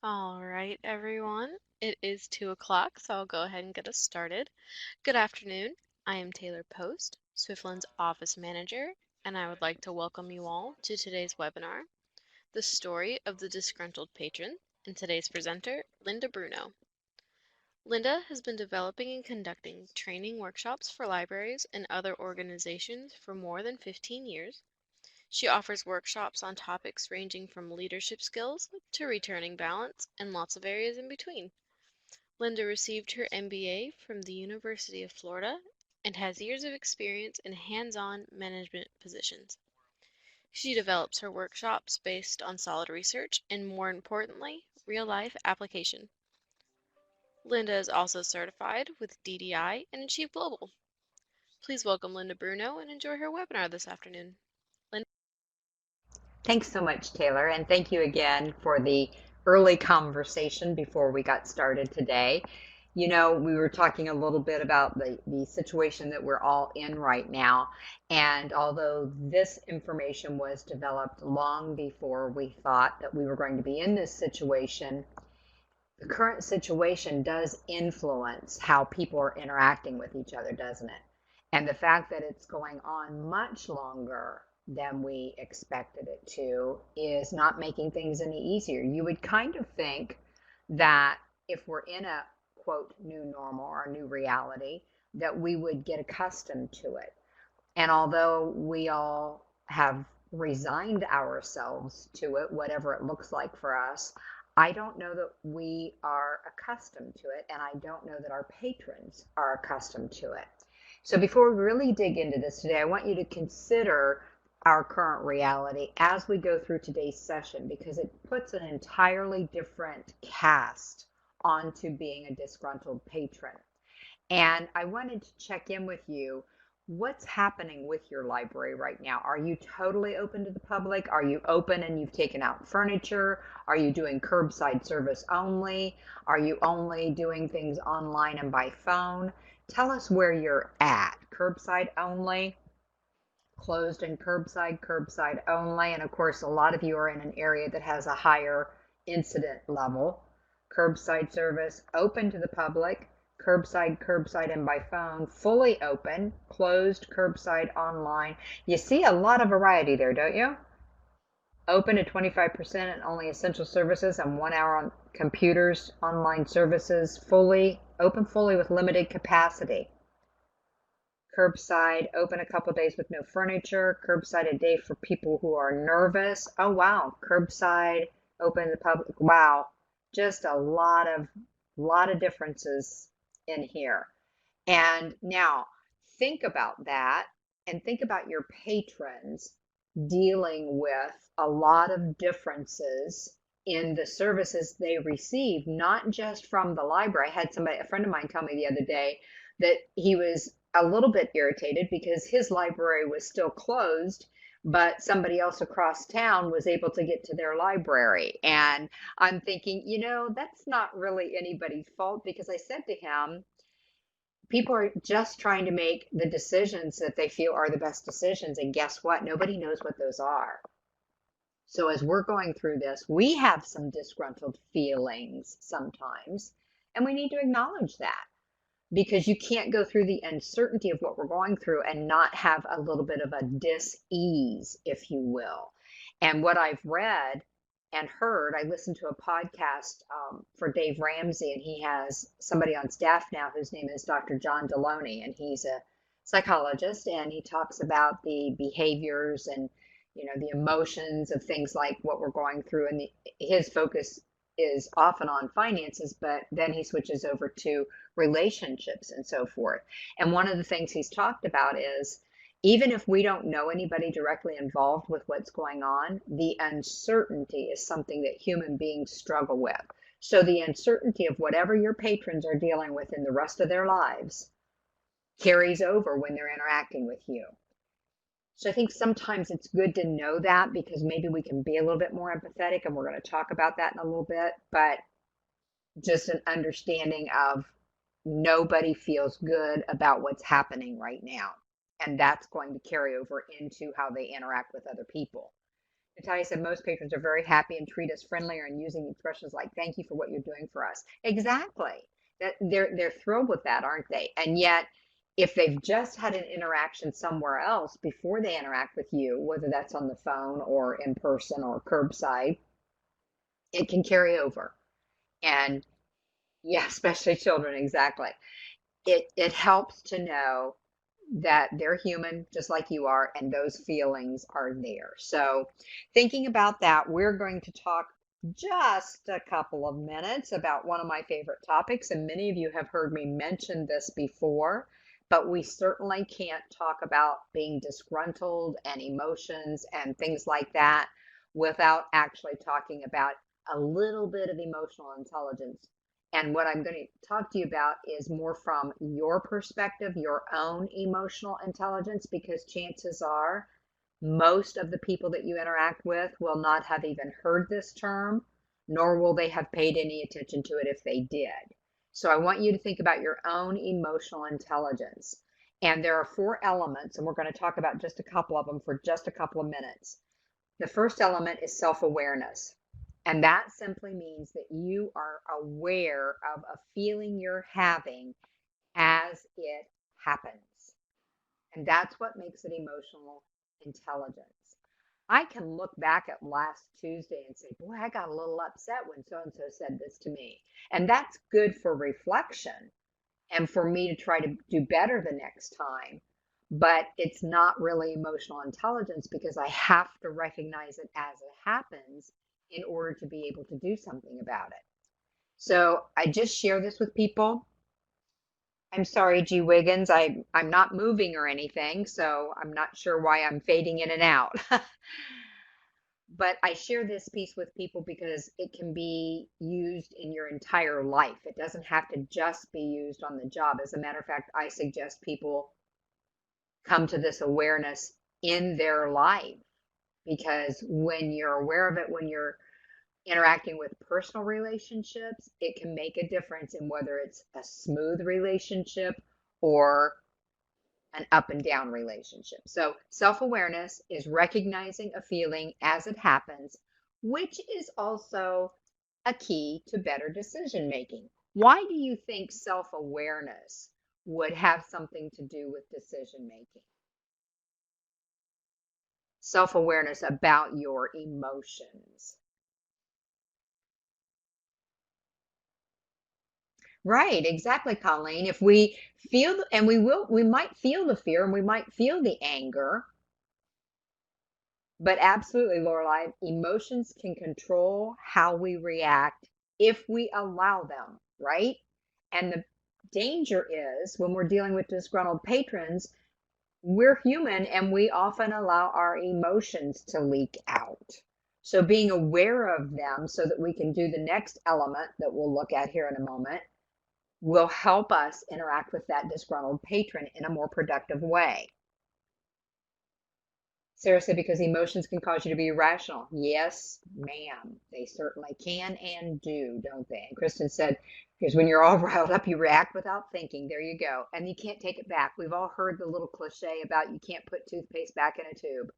All right, everyone. It is 2 o'clock, so I'll go ahead and get us started. Good afternoon. I am Taylor Post, Swiftland's office manager, and I would like to welcome you all to today's webinar, The Story of the Disgruntled Patron, and today's presenter, Linda Bruno. Linda has been developing and conducting training workshops for libraries and other organizations for more than 15 years. She offers workshops on topics ranging from leadership skills to returning balance and lots of areas in between. Linda received her MBA from the University of Florida and has years of experience in hands-on management positions. She develops her workshops based on solid research and, more importantly, real-life application. Linda is also certified with DDI and Achieve Global. Please welcome Linda Bruno and enjoy her webinar this afternoon. Linda? Thanks so much, Taylor, and thank you again for the early conversation before we got started today. You know, we were talking a little bit about the situation that we're all in right now, and although this information was developed long before we thought that we were going to be in this situation, the current situation does influence how people are interacting with each other, doesn't it? And the fact that it's going on much longer than we expected it to is not making things any easier. You would kind of think that if we're in a quote new normal or new reality, that we would get accustomed to it. And although we all have resigned ourselves to it, whatever it looks like for us, I don't know that we are accustomed to it, and I don't know that our patrons are accustomed to it. So before we really dig into this today, I want you to consider our current reality as we go through today's session, because it puts an entirely different cast onto being a disgruntled patron. And I wanted to check in with you. What's happening with your library right now? Are you totally open to the public? Are you open and you've taken out furniture? Are you doing curbside service only? Are you only doing things online and by phone? Tell us where you're at. Curbside only, closed and curbside, curbside only. And of course, a lot of you are in an area that has a higher incident level. Curbside service, open to the public, curbside and by phone, fully open, closed, curbside, online. You see a lot of variety there, don't you? Open to 25% and only essential services and 1 hour on computers, online services, fully open fully with limited capacity. Curbside, open a couple days with no furniture. Curbside a day for people who are nervous. Oh, wow. Curbside, open to the public. Wow. Just a lot of differences in here. And now think about that and think about your patrons dealing with a lot of differences in the services they receive, not just from the library. I had a friend of mine tell me the other day that he was a little bit irritated because his library was still closed, but somebody else across town was able to get to their library. And I'm thinking, that's not really anybody's fault, because I said to him, people are just trying to make the decisions that they feel are the best decisions. And guess what? Nobody knows what those are. So as we're going through this, we have some disgruntled feelings sometimes, and we need to acknowledge that, because you can't go through the uncertainty of what we're going through and not have a little bit of a dis-ease, if you will. And what I've read and heard, I listened to a podcast for Dave Ramsey, and he has somebody on staff now whose name is Dr. John Deloney, and he's a psychologist, and he talks about the behaviors and the emotions of things like what we're going through, and his focus is often on finances, but then he switches over to relationships and so forth. And one of the things he's talked about is, even if we don't know anybody directly involved with what's going on, the uncertainty is something that human beings struggle with. So the uncertainty of whatever your patrons are dealing with in the rest of their lives carries over when they're interacting with you. So I think sometimes it's good to know that, because maybe we can be a little bit more empathetic, and we're going to talk about that in a little bit, but just an understanding of nobody feels good about what's happening right now. And that's going to carry over into how they interact with other people. Natalia said most patrons are very happy and treat us friendlier and using expressions like "thank you for what you're doing for us." Exactly. That they're thrilled with that, aren't they? And yet, if they've just had an interaction somewhere else before they interact with you, whether that's on the phone or in person or curbside, it can carry over. And yeah, especially children, exactly. It helps to know that they're human just like you are, and those feelings are there. So thinking about that, we're going to talk just a couple of minutes about one of my favorite topics, and many of you have heard me mention this before, but we certainly can't talk about being disgruntled and emotions and things like that without actually talking about a little bit of emotional intelligence. And what I'm going to talk to you about is more from your perspective, your own emotional intelligence, because chances are most of the people that you interact with will not have even heard this term, nor will they have paid any attention to it if they did. So I want you to think about your own emotional intelligence. And there are 4 elements, and we're going to talk about just a couple of them for just a couple of minutes. The first element is self-awareness. And that simply means that you are aware of a feeling you're having as it happens. And that's what makes it emotional intelligence. I can look back at last Tuesday and say, boy, I got a little upset when so and so said this to me. And that's good for reflection and for me to try to do better the next time. But it's not really emotional intelligence because I have to recognize it as it happens in order to be able to do something about it. So I just share this with people. I'm sorry, G. Wiggins, I'm not moving or anything, so I'm not sure why I'm fading in and out. But I share this piece with people because it can be used in your entire life. It doesn't have to just be used on the job. As a matter of fact, I suggest people come to this awareness in their life, because when you're aware of it, when you're interacting with personal relationships, it can make a difference in whether it's a smooth relationship or an up and down relationship. So self-awareness is recognizing a feeling as it happens, which is also a key to better decision making. Why do you think self-awareness would have something to do with decision making? Self-awareness about your emotions. Right, exactly, Colleen. If we feel, and we might feel the fear and we might feel the anger, but absolutely, Lorelai, emotions can control how we react if we allow them, right? And the danger is when we're dealing with disgruntled patrons, we're human and we often allow our emotions to leak out. So being aware of them so that we can do the next element that we'll look at here in a moment will help us interact with that disgruntled patron in a more productive way. Sarah said, because emotions can cause you to be irrational. Yes, ma'am. They certainly can and do, don't they? And Kristen said, because when you're all riled up, you react without thinking. There you go. And you can't take it back. We've all heard the little cliche about you can't put toothpaste back in a tube.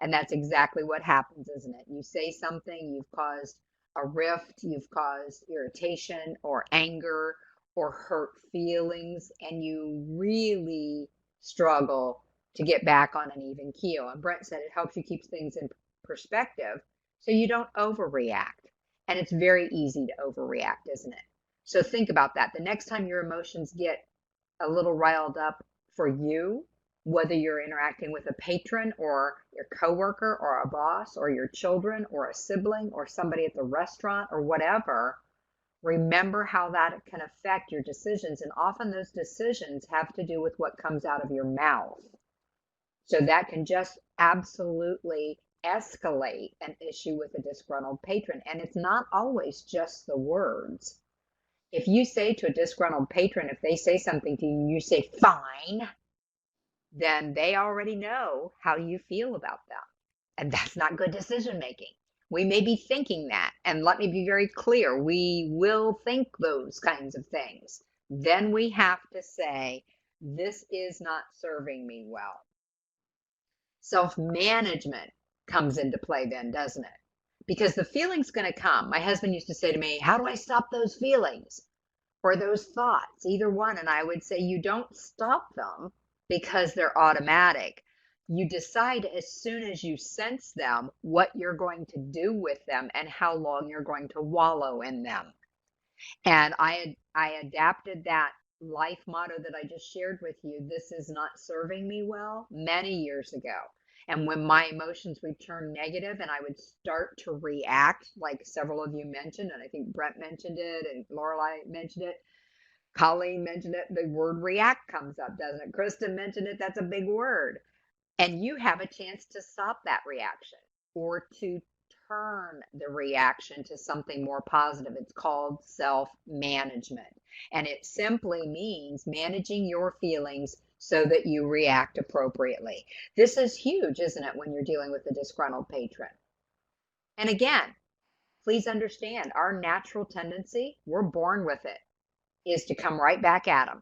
And that's exactly what happens, isn't it? You say something, you've caused a rift, you've caused irritation or anger or hurt feelings, and you really struggle to get back on an even keel. And Brent said it helps you keep things in perspective so you don't overreact. And it's very easy to overreact, isn't it? So think about that. The next time your emotions get a little riled up for you, whether you're interacting with a patron or your coworker or a boss or your children or a sibling or somebody at the restaurant or whatever, remember how that can affect your decisions. And often those decisions have to do with what comes out of your mouth. So that can just absolutely escalate an issue with a disgruntled patron. And it's not always just the words. If you say to a disgruntled patron, if they say something to you, you say, fine, then they already know how you feel about them. And that's not good decision making. We may be thinking that. And let me be very clear, we will think those kinds of things. Then we have to say, this is not serving me well. Self-management comes into play then, doesn't it? Because the feeling's going to come. My husband used to say to me, how do I stop those feelings or those thoughts? Either one. And I would say, you don't stop them because they're automatic. You decide as soon as you sense them what you're going to do with them and how long you're going to wallow in them. And I adapted that life motto that I just shared with you, this is not serving me well, many years ago. And when my emotions would turn negative and I would start to react, like several of you mentioned, and I think Brett mentioned it and Lorelai mentioned it, Colleen mentioned it, the word react comes up, doesn't it? Kristen mentioned it, that's a big word. And you have a chance to stop that reaction or to turn the reaction to something more positive. It's called self-management. And it simply means managing your feelings so that you react appropriately. This is huge, isn't it, when you're dealing with a disgruntled patron? And again, please understand our natural tendency, we're born with it, is to come right back at them,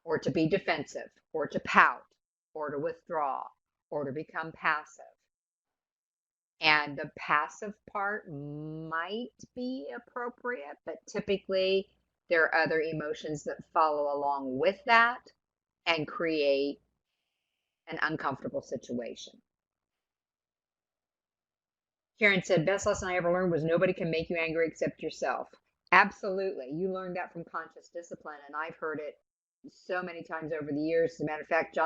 or to be defensive, or to pout, or to withdraw, or to become passive. And the passive part might be appropriate, but typically there are other emotions that follow along with that and create an uncomfortable situation. Karen said, best lesson I ever learned was nobody can make you angry except yourself. Absolutely. You learned that from conscious discipline, and I've heard it so many times over the years. As a matter of fact,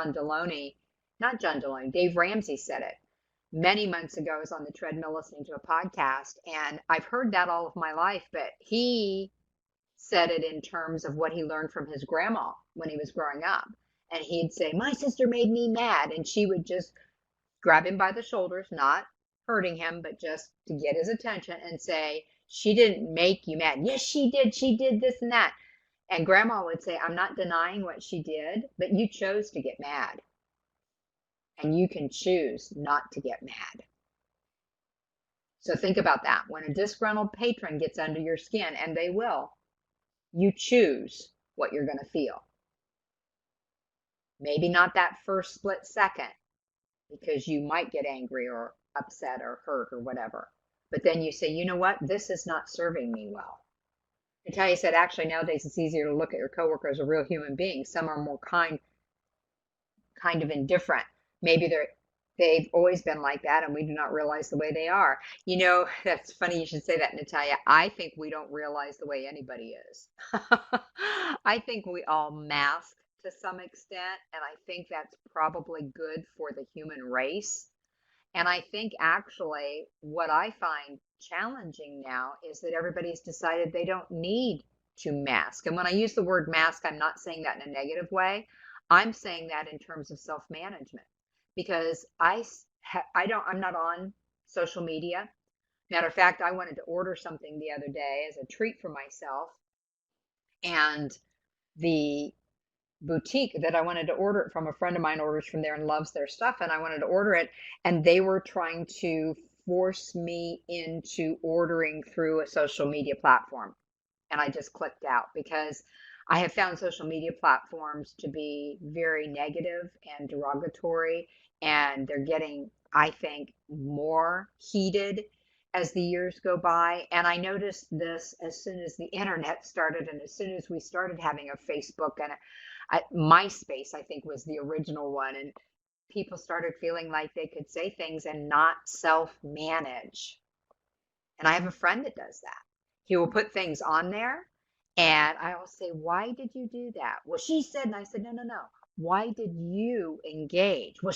Dave Ramsey said it many months ago. I was on the treadmill listening to a podcast, and I've heard that all of my life, but he said it in terms of what he learned from his grandma when he was growing up. And he'd say, my sister made me mad. And she would just grab him by the shoulders, not hurting him, but just to get his attention and say, she didn't make you mad. Yes, she did. She did this and that. And grandma would say, I'm not denying what she did, but you chose to get mad. And you can choose not to get mad. So think about that. When a disgruntled patron gets under your skin, and they will, you choose what you're going to feel. Maybe not that first split second, because you might get angry or upset or hurt or whatever. But then you say, you know what? This is not serving me well. Natalia said, actually, nowadays it's easier to look at your coworker as a real human being. Some are more kind of indifferent. Maybe they've always been like that and we do not realize the way they are. You know, that's funny you should say that, Natalia. I think we don't realize the way anybody is. I think we all mask to some extent, and I think that's probably good for the human race. And I think actually what I find challenging now is that everybody's decided they don't need to mask. And when I use the word mask, I'm not saying that in a negative way. I'm saying that in terms of self-management, because I'm not on social media. Matter of fact, I wanted to order something the other day as a treat for myself, and the boutique that I wanted to order it from, a friend of mine orders from there and loves their stuff, and I wanted to order it, and they were trying to force me into ordering through a social media platform. And I just clicked out because I have found social media platforms to be very negative and derogatory, and they're getting, I think, more heated as the years go by. And I noticed this as soon as the internet started, and as soon as we started having a Facebook and MySpace, I think, was the original one, and people started feeling like they could say things and not self-manage. And I have a friend that does that. He will put things on there, and I will say, why did you do that? Well, she said, and I said, no, no, no. Why did you engage? Well,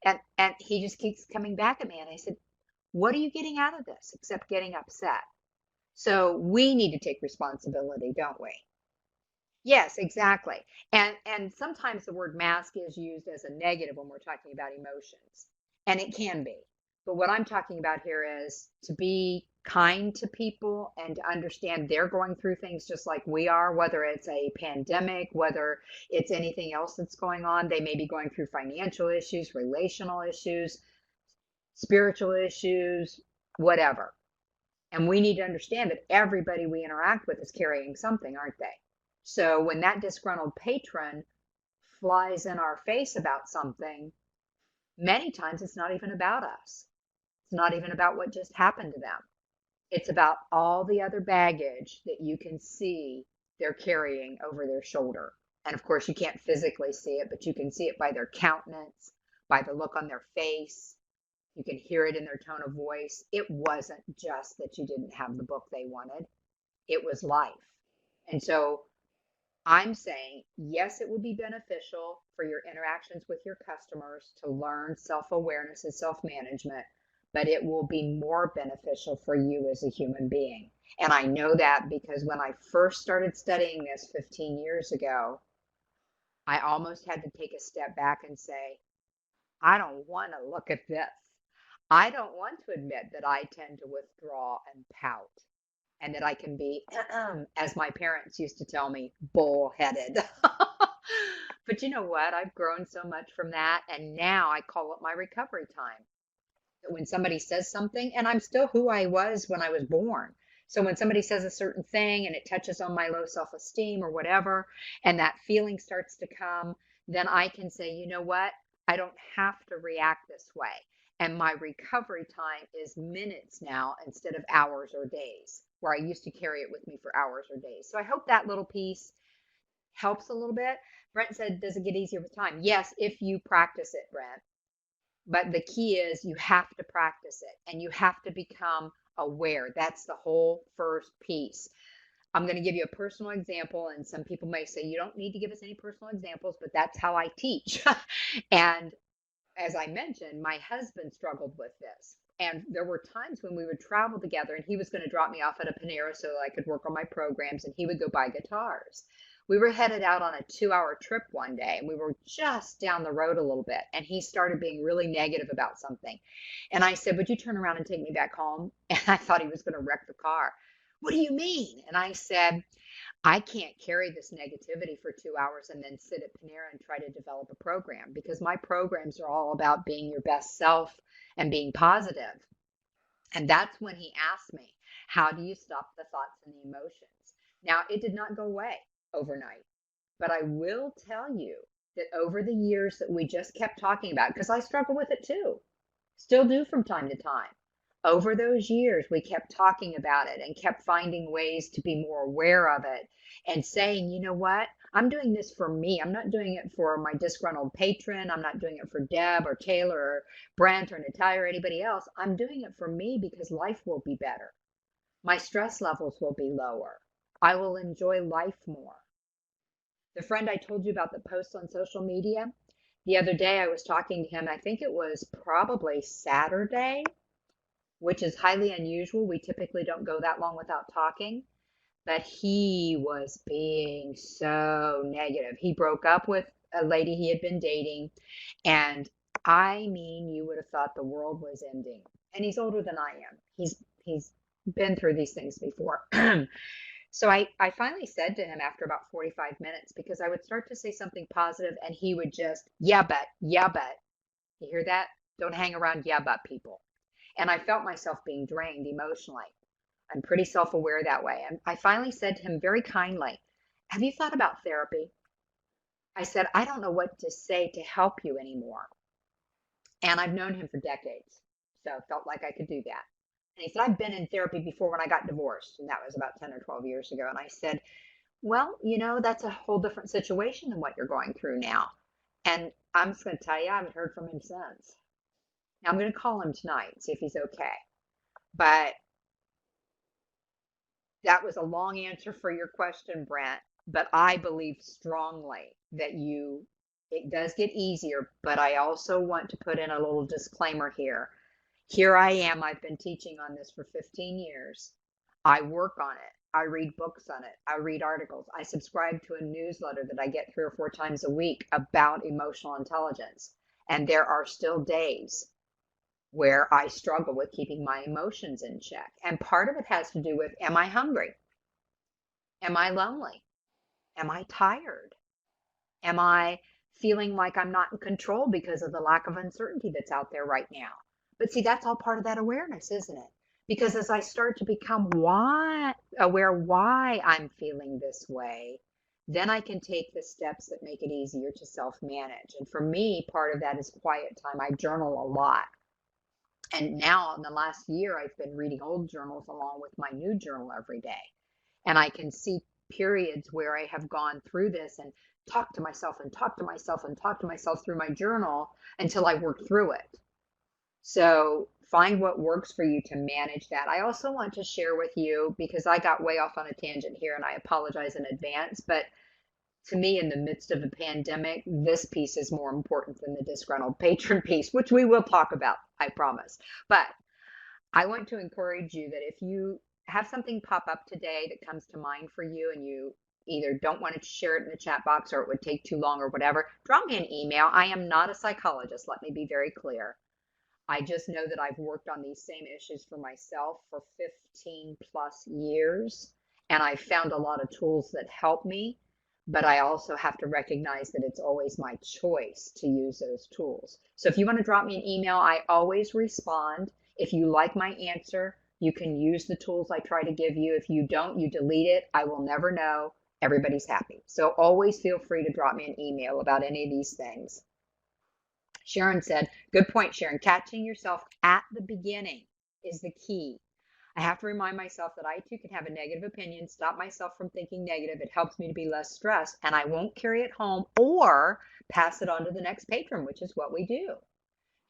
and he just keeps coming back at me, and I said, what are you getting out of this except getting upset? So we need to take responsibility, don't we? Yes, exactly. And sometimes the word mask is used as a negative when we're talking about emotions, and it can be. But what I'm talking about here is to be kind to people and to understand they're going through things just like we are, whether it's a pandemic, whether it's anything else that's going on. They may be going through financial issues, relational issues, spiritual issues, whatever. And we need to understand that everybody we interact with is carrying something, aren't they? So when that disgruntled patron flies in our face about something, many times it's not even about us. not even about what just happened to them. It's about all the other baggage that you can see they're carrying over their shoulder. And of course, you can't physically see it, but you can see it by their countenance, by the look on their face. You can hear it in their tone of voice. It wasn't just that you didn't have the book they wanted, it was life. And so I'm saying, yes, it would be beneficial for your interactions with your customers to learn self awareness and self management, but it will be more beneficial for you as a human being. And I know that because when I first started studying this 15 years ago, I almost had to take a step back and say, I don't want to look at this. I don't want to admit that I tend to withdraw and pout and that I can be, as my parents used to tell me, bullheaded. But you know what? I've grown so much from that. And now I call it my recovery time. When somebody says something, and I'm still who I was when I was born. So when somebody says a certain thing and it touches on my low self esteem or whatever, and that feeling starts to come, then I can say, you know what? I don't have to react this way. And my recovery time is minutes now instead of hours or days, where I used to carry it with me for hours or days. So I hope that little piece helps a little bit. Brent said, does it get easier with time? Yes, if you practice it, Brent. But the key is you have to practice it and you have to become aware. That's the whole first piece. I'm going to give you a personal example, and some people may say you don't need to give us any personal examples, but that's how I teach. And as I mentioned, my husband struggled with this. And there were times when we would travel together and he was going to drop me off at a Panera so I could work on my programs and he would go buy guitars. We were headed out on a 2-hour trip one day and we were just down the road a little bit and he started being really negative about something. And I said, would you turn around and take me back home? And I thought he was going to wreck the car. What do you mean? And I said, I can't carry this negativity for 2 hours and then sit at Panera and try to develop a program because my programs are all about being your best self and being positive. And that's when he asked me, how do you stop the thoughts and the emotions? Now, it did not go away overnight, but I will tell you that over the years that we just kept talking about, because I struggle with it too, still do from time to time. Over those years, we kept talking about it and kept finding ways to be more aware of it and saying, you know what? I'm doing this for me. I'm not doing it for my disgruntled patron. I'm not doing it for Deb or Taylor or Brent or Natalia or anybody else. I'm doing it for me because life will be better. My stress levels will be lower. I will enjoy life more. The friend I told you about that posts on social media, the other day I was talking to him. I think it was probably Saturday, which is highly unusual. We typically don't go that long without talking, but he was being so negative. He broke up with a lady he had been dating, and I mean, you would have thought the world was ending. And he's older than I am. He's been through these things before. So I finally said to him after about 45 minutes, because I would start to say something positive and he would just, yeah, but. You hear that? Don't hang around yeah, but people. And I felt myself being drained emotionally. I'm pretty self aware that way. And I finally said to him very kindly, have you thought about therapy? I said, I don't know what to say to help you anymore. And I've known him for decades. So I felt like I could do that. And he said, I've been in therapy before when I got divorced. And that was about 10 or 12 years ago. And I said, well, that's a whole different situation than what you're going through now. And I'm just going to tell you, I haven't heard from him since. Now I'm going to call him tonight, see if he's okay. But that was a long answer for your question, Brent. But I believe strongly that it does get easier. But I also want to put in a little disclaimer here. Here I am. I've been teaching on this for 15 years. I work on it. I read books on it. I read articles. I subscribe to a newsletter that I get 3 or 4 times a week about emotional intelligence. And there are still days where I struggle with keeping my emotions in check. And part of it has to do with, am I hungry? Am I lonely? Am I tired? Am I feeling like I'm not in control because of the lack of uncertainty that's out there right now? But see, that's all part of that awareness, isn't it? Because as I start to become aware why I'm feeling this way, then I can take the steps that make it easier to self-manage. And for me, part of that is quiet time. I journal a lot. And now in the last year, I've been reading old journals along with my new journal every day. And I can see periods where I have gone through this and talked to myself and talked to myself and talked to myself through my journal until I work through it. So find what works for you to manage that. I also want to share with you, because I got way off on a tangent here and I apologize in advance, but to me, in the midst of a pandemic, this piece is more important than the disgruntled patron piece, which we will talk about, I promise. But I want to encourage you that if you have something pop up today that comes to mind for you and you either don't want to share it in the chat box or it would take too long or whatever, drop me an email. I am not a psychologist. Let me be very clear. I just know that I've worked on these same issues for myself for 15 plus years, and I've found a lot of tools that help me, but I also have to recognize that it's always my choice to use those tools. So if you want to drop me an email, I always respond. If you like my answer, you can use the tools I try to give you. If you don't, you delete it. I will never know. Everybody's happy. So always feel free to drop me an email about any of these things. Sharon said, good point, Sharon. Catching yourself at the beginning is the key. I have to remind myself that I too can have a negative opinion, stop myself from thinking negative. It helps me to be less stressed, and I won't carry it home or pass it on to the next patron, which is what we do.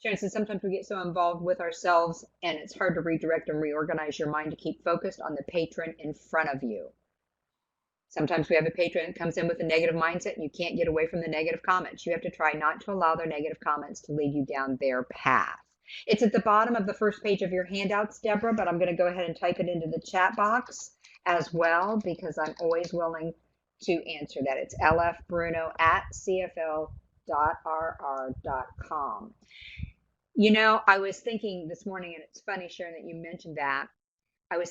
Sharon says, sometimes we get so involved with ourselves and it's hard to redirect and reorganize your mind to keep focused on the patron in front of you. Sometimes we have a patron that comes in with a negative mindset and you can't get away from the negative comments. You have to try not to allow their negative comments to lead you down their path. It's at the bottom of the first page of your handouts, Deborah, but I'm going to go ahead and type it into the chat box as well because I'm always willing to answer that. It's lfbruno@cfl.rr.com. You know, I was thinking this morning, and it's funny, Sharon, that you mentioned that. I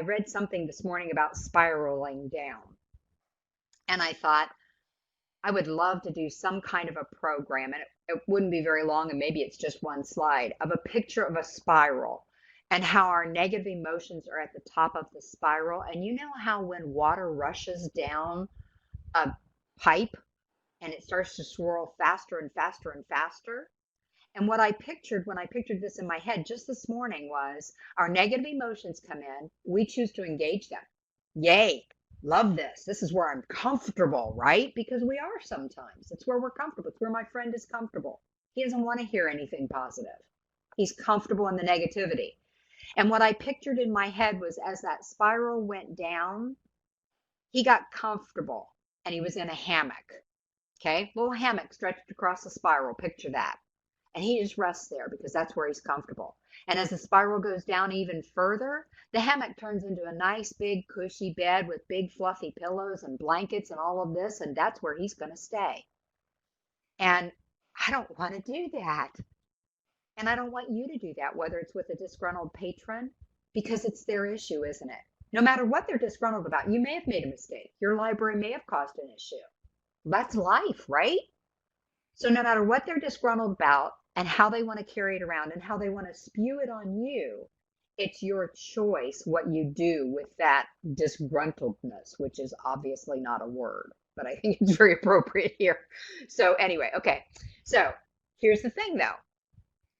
read something this morning about spiraling down. And I thought I would love to do some kind of a program, and it wouldn't be very long, and maybe it's just one slide, of a picture of a spiral and how our negative emotions are at the top of the spiral. And you know how when water rushes down a pipe and it starts to swirl faster and faster and faster? And what I pictured when I pictured this in my head just this morning was our negative emotions come in, we choose to engage them. Yay, love this. This is where I'm comfortable, right? Because we are sometimes. It's where we're comfortable. It's where my friend is comfortable. He doesn't want to hear anything positive. He's comfortable in the negativity. And what I pictured in my head was as that spiral went down, he got comfortable and he was in a hammock. Okay, little hammock stretched across the spiral. Picture that. And he just rests there because that's where he's comfortable. And as the spiral goes down even further, the hammock turns into a nice big cushy bed with big fluffy pillows and blankets and all of this, and that's where he's going to stay. And I don't want to do that. And I don't want you to do that, whether it's with a disgruntled patron, because it's their issue, isn't it? No matter what they're disgruntled about, you may have made a mistake. Your library may have caused an issue. That's life, right? So no matter what they're disgruntled about and how they want to carry it around and how they want to spew it on you, it's your choice what you do with that disgruntledness, which is obviously not a word, but I think it's very appropriate here. So anyway, okay. So here's the thing though.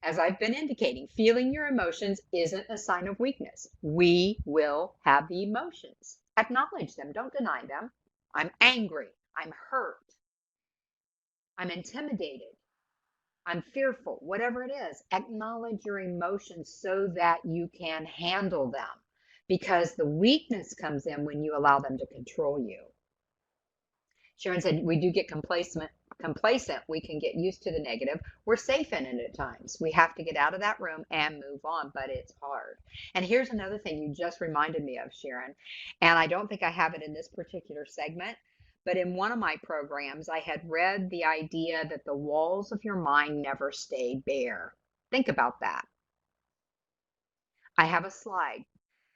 As I've been indicating, feeling your emotions isn't a sign of weakness. We will have the emotions. Acknowledge them. Don't deny them. I'm angry. I'm hurt. I'm intimidated. I'm fearful. Whatever it is, acknowledge your emotions so that you can handle them. Because the weakness comes in when you allow them to control you. Sharon said, we do get complacent. We can get used to the negative. We're safe in it at times. We have to get out of that room and move on, but it's hard. And here's another thing you just reminded me of, Sharon, and I don't think I have it in this particular segment, but in one of my programs, I had read the idea that the walls of your mind never stay bare. Think about that. I have a slide,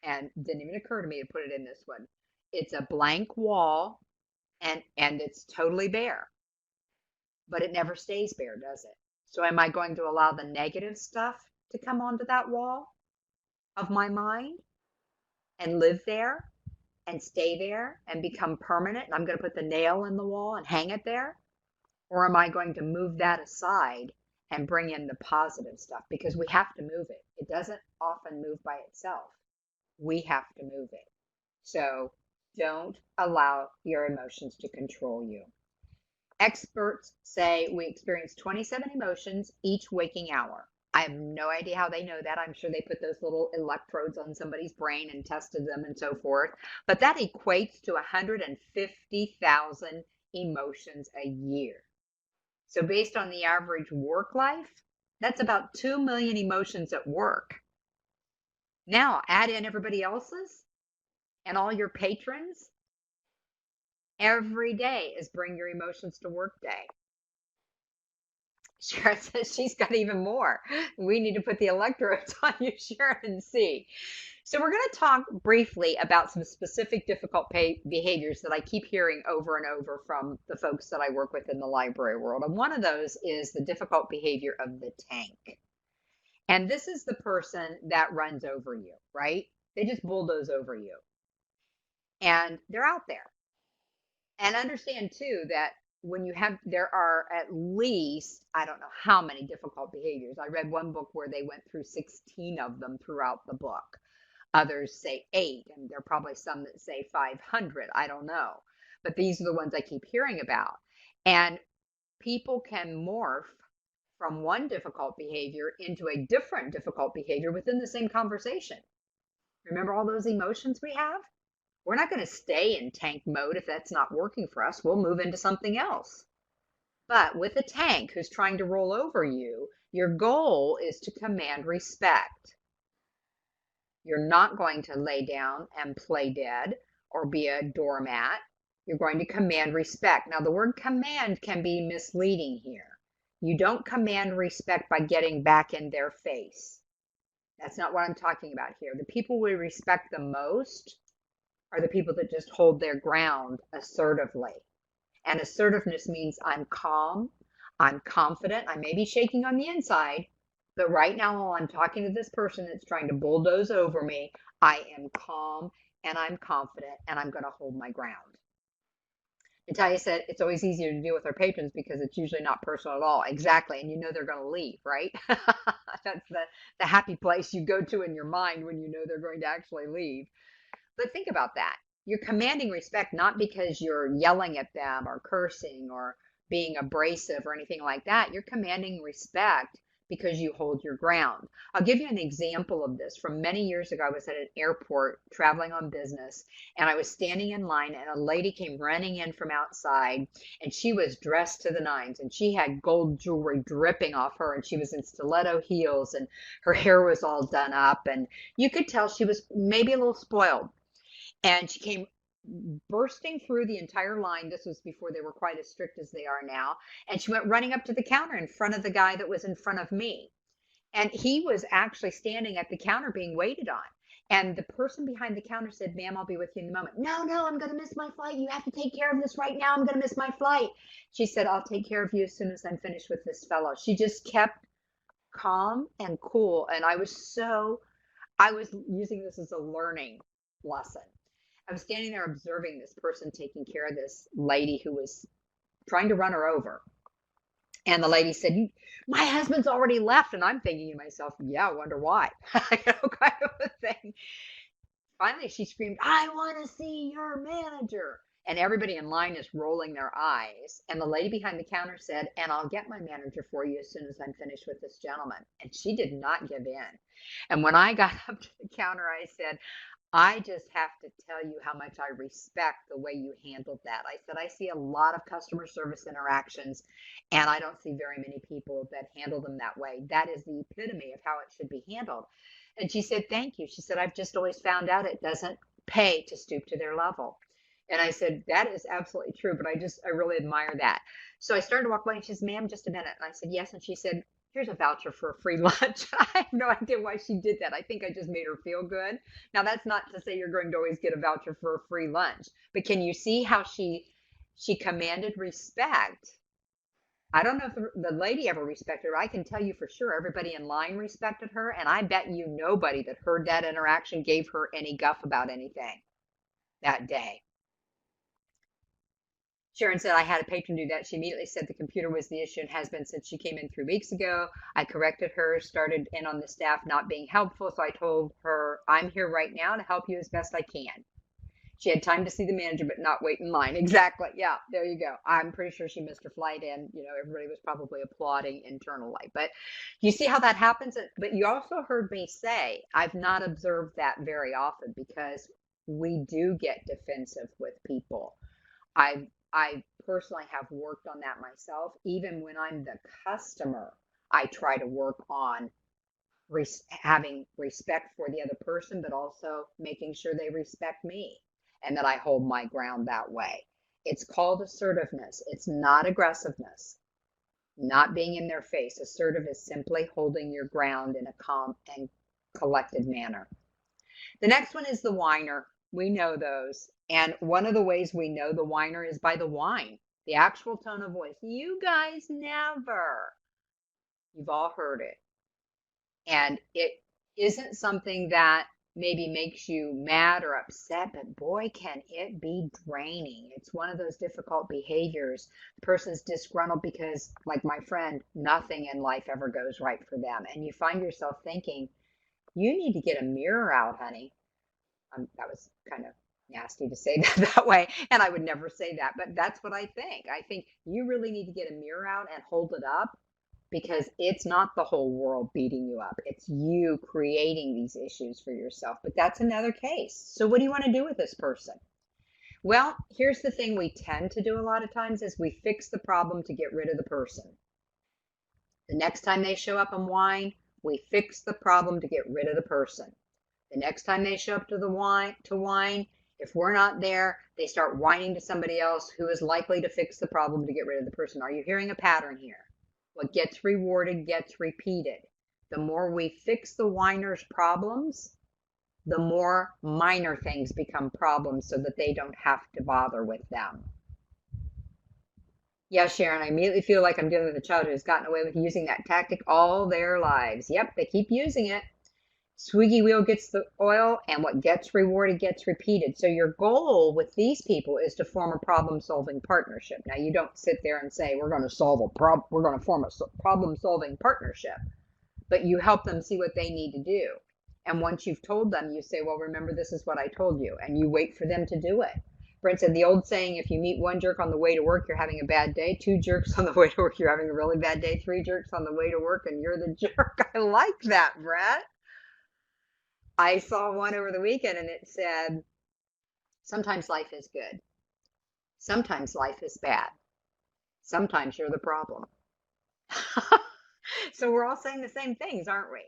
and it didn't even occur to me to put it in this one. It's a blank wall, and it's totally bare. But it never stays bare, does it? So am I going to allow the negative stuff to come onto that wall of my mind and live there and stay there and become permanent? And I'm going to put the nail in the wall and hang it there? Or am I going to move that aside and bring in the positive stuff because we have to move it. It doesn't often move by itself. We have to move it. So don't allow your emotions to control you. Experts say we experience 27 emotions each waking hour. I have no idea how they know that. I'm sure they put those little electrodes on somebody's brain and tested them and so forth. But that equates to 150,000 emotions a year. So, based on the average work life, that's about 2 million emotions at work. Now, add in everybody else's and all your patrons. Every day is Bring Your Emotions to Work Day. Sharon says she's got even more. We need to put the electrodes on you, Sharon, and see. So we're going to talk briefly about some specific difficult behaviors that I keep hearing over and over from the folks that I work with in the library world. And one of those is the difficult behavior of the tank. And this is the person that runs over you, right? They just bulldoze over you. And they're out there. And understand too that when you have, there are at least, I don't know how many difficult behaviors. I read one book where they went through 16 of them throughout the book. Others say 8, and there are probably some that say 500. I don't know. But these are the ones I keep hearing about. And people can morph from one difficult behavior into a different difficult behavior within the same conversation. Remember all those emotions we have? We're not going to stay in tank mode if that's not working for us. We'll move into something else. But with a tank who's trying to roll over you, your goal is to command respect. You're not going to lay down and play dead or be a doormat. You're going to command respect. Now, the word command can be misleading here. You don't command respect by getting back in their face. That's not what I'm talking about here. The people we respect the most are the people that just hold their ground assertively. And assertiveness means I'm calm, I'm confident, I may be shaking on the inside, but right now while I'm talking to this person that's trying to bulldoze over me, I am calm and I'm confident and I'm going to hold my ground. Natalia said it's always easier to deal with our patrons because it's usually not personal at all. Exactly. And you know they're going to leave, right? That's the happy place you go to in your mind when you know they're going to actually leave. But think about that. You're commanding respect not because you're yelling at them or cursing or being abrasive or anything like that. You're commanding respect because you hold your ground. I'll give you an example of this. From many years ago, I was at an airport traveling on business, and I was standing in line, and a lady came running in from outside, and she was dressed to the nines, and she had gold jewelry dripping off her, and she was in stiletto heels, and her hair was all done up, and you could tell she was maybe a little spoiled. And she came bursting through the entire line. This was before they were quite as strict as they are now. And she went running up to the counter in front of the guy that was in front of me. And he was actually standing at the counter being waited on. And the person behind the counter said, "Ma'am, I'll be with you in a moment." "No, no, I'm going to miss my flight. You have to take care of this right now. I'm going to miss my flight." She said, "I'll take care of you as soon as I'm finished with this fellow." She just kept calm and cool. And I was using this as a learning lesson. I was standing there observing this person taking care of this lady who was trying to run her over. And the lady said, "My husband's already left." And I'm thinking to myself, yeah, I wonder why. Kind of a thing. Finally, she screamed, "I want to see your manager." And everybody in line is rolling their eyes. And the lady behind the counter said, "And I'll get my manager for you as soon as I'm finished with this gentleman." And she did not give in. And when I got up to the counter, I said, "I just have to tell you how much I respect the way you handled that." I said, "I see a lot of customer service interactions, and I don't see very many people that handle them that way. That is the epitome of how it should be handled." And she said, "Thank you." She said, "I've just always found out it doesn't pay to stoop to their level." And I said, "That is absolutely true, but I really admire that." So I started to walk away, and she says, "Ma'am, just a minute." And I said, "Yes." And she said, "Here's a voucher for a free lunch." I have no idea why she did that. I think I just made her feel good. Now, that's not to say you're going to always get a voucher for a free lunch, but can you see how she commanded respect? I don't know if the lady ever respected her. I can tell you for sure everybody in line respected her, and I bet you nobody that heard that interaction gave her any guff about anything that day. Sharon said, I had a patron do that. She immediately said the computer was the issue and has been since she came in 3 weeks ago. I corrected her, started in on the staff not being helpful. So I told her, I'm here right now to help you as best I can. She had time to see the manager, but not wait in line. Exactly. Yeah, there you go. I'm pretty sure she missed her flight, and everybody was probably applauding internally. But you see how that happens. But you also heard me say I've not observed that very often because we do get defensive with people. I personally have worked on that myself. Even when I'm the customer, I try to work on having respect for the other person, but also making sure they respect me and that I hold my ground that way. It's called assertiveness. It's not aggressiveness, not being in their face. Assertive is simply holding your ground in a calm and collected manner. The next one is the whiner. We know those. And one of the ways we know the whiner is by the whine, the actual tone of voice. You guys never. You've all heard it. And it isn't something that maybe makes you mad or upset, but boy, can it be draining. It's one of those difficult behaviors. The person's disgruntled because, like my friend, nothing in life ever goes right for them. And you find yourself thinking, you need to get a mirror out, honey. That was kind of nasty to say that way. And I would never say that, but that's what I think. I think you really need to get a mirror out and hold it up because it's not the whole world beating you up. It's you creating these issues for yourself. But that's another case. So what do you want to do with this person? Well, here's the thing we tend to do a lot of times is we fix the problem to get rid of the person. The next time they show up and whine, we fix the problem to get rid of the person. The next time they show up to whine, if we're not there, they start whining to somebody else who is likely to fix the problem to get rid of the person. Are you hearing a pattern here? What gets rewarded gets repeated. The more we fix the whiner's problems, the more minor things become problems so that they don't have to bother with them. Yeah, Sharon, I immediately feel like I'm dealing with a child who has gotten away with using that tactic all their lives. Yep, they keep using it. Squeaky wheel gets the oil, and what gets rewarded gets repeated. So your goal with these people is to form a problem-solving partnership. Now, you don't sit there and say, we're going to form a problem-solving partnership, but you help them see what they need to do. And once you've told them, you say, well, remember, this is what I told you, and you wait for them to do it. Brent said the old saying, if you meet one jerk on the way to work, you're having a bad day. 2 jerks on the way to work, you're having a really bad day. 3 jerks on the way to work, and you're the jerk. I like that, Brett. I saw one over the weekend and it said, sometimes life is good. Sometimes life is bad. Sometimes you're the problem. So we're all saying the same things, aren't we?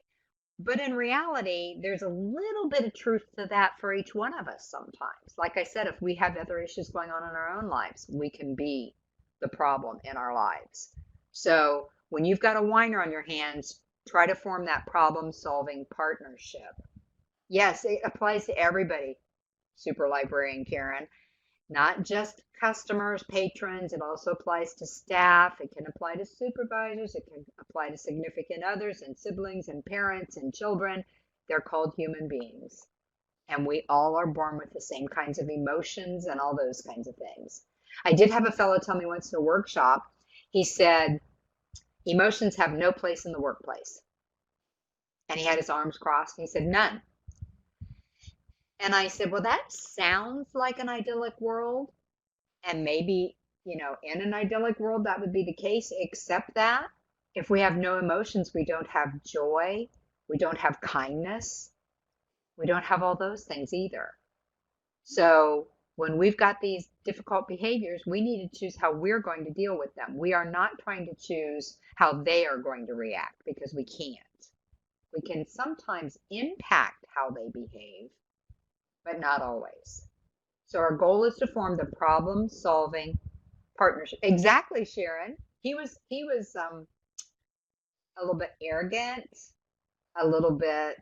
But in reality, there's a little bit of truth to that for each one of us sometimes. Like I said, if we have other issues going on in our own lives, we can be the problem in our lives. So when you've got a whiner on your hands, try to form that problem-solving partnership. Yes, it applies to everybody, Super Librarian Karen, not just customers, patrons. It also applies to staff. It can apply to supervisors. It can apply to significant others and siblings and parents and children. They're called human beings. And we all are born with the same kinds of emotions and all those kinds of things. I did have a fellow tell me once in a workshop, he said, emotions have no place in the workplace. And he had his arms crossed and he said, none. And I said, well, that sounds like an idyllic world. And maybe, in an idyllic world, that would be the case, except that if we have no emotions, we don't have joy, we don't have kindness, we don't have all those things either. So when we've got these difficult behaviors, we need to choose how we're going to deal with them. We are not trying to choose how they are going to react because we can't. We can sometimes impact how they behave, but not always. So our goal is to form the problem-solving partnership. Exactly, Sharon. He was a little bit arrogant, a little bit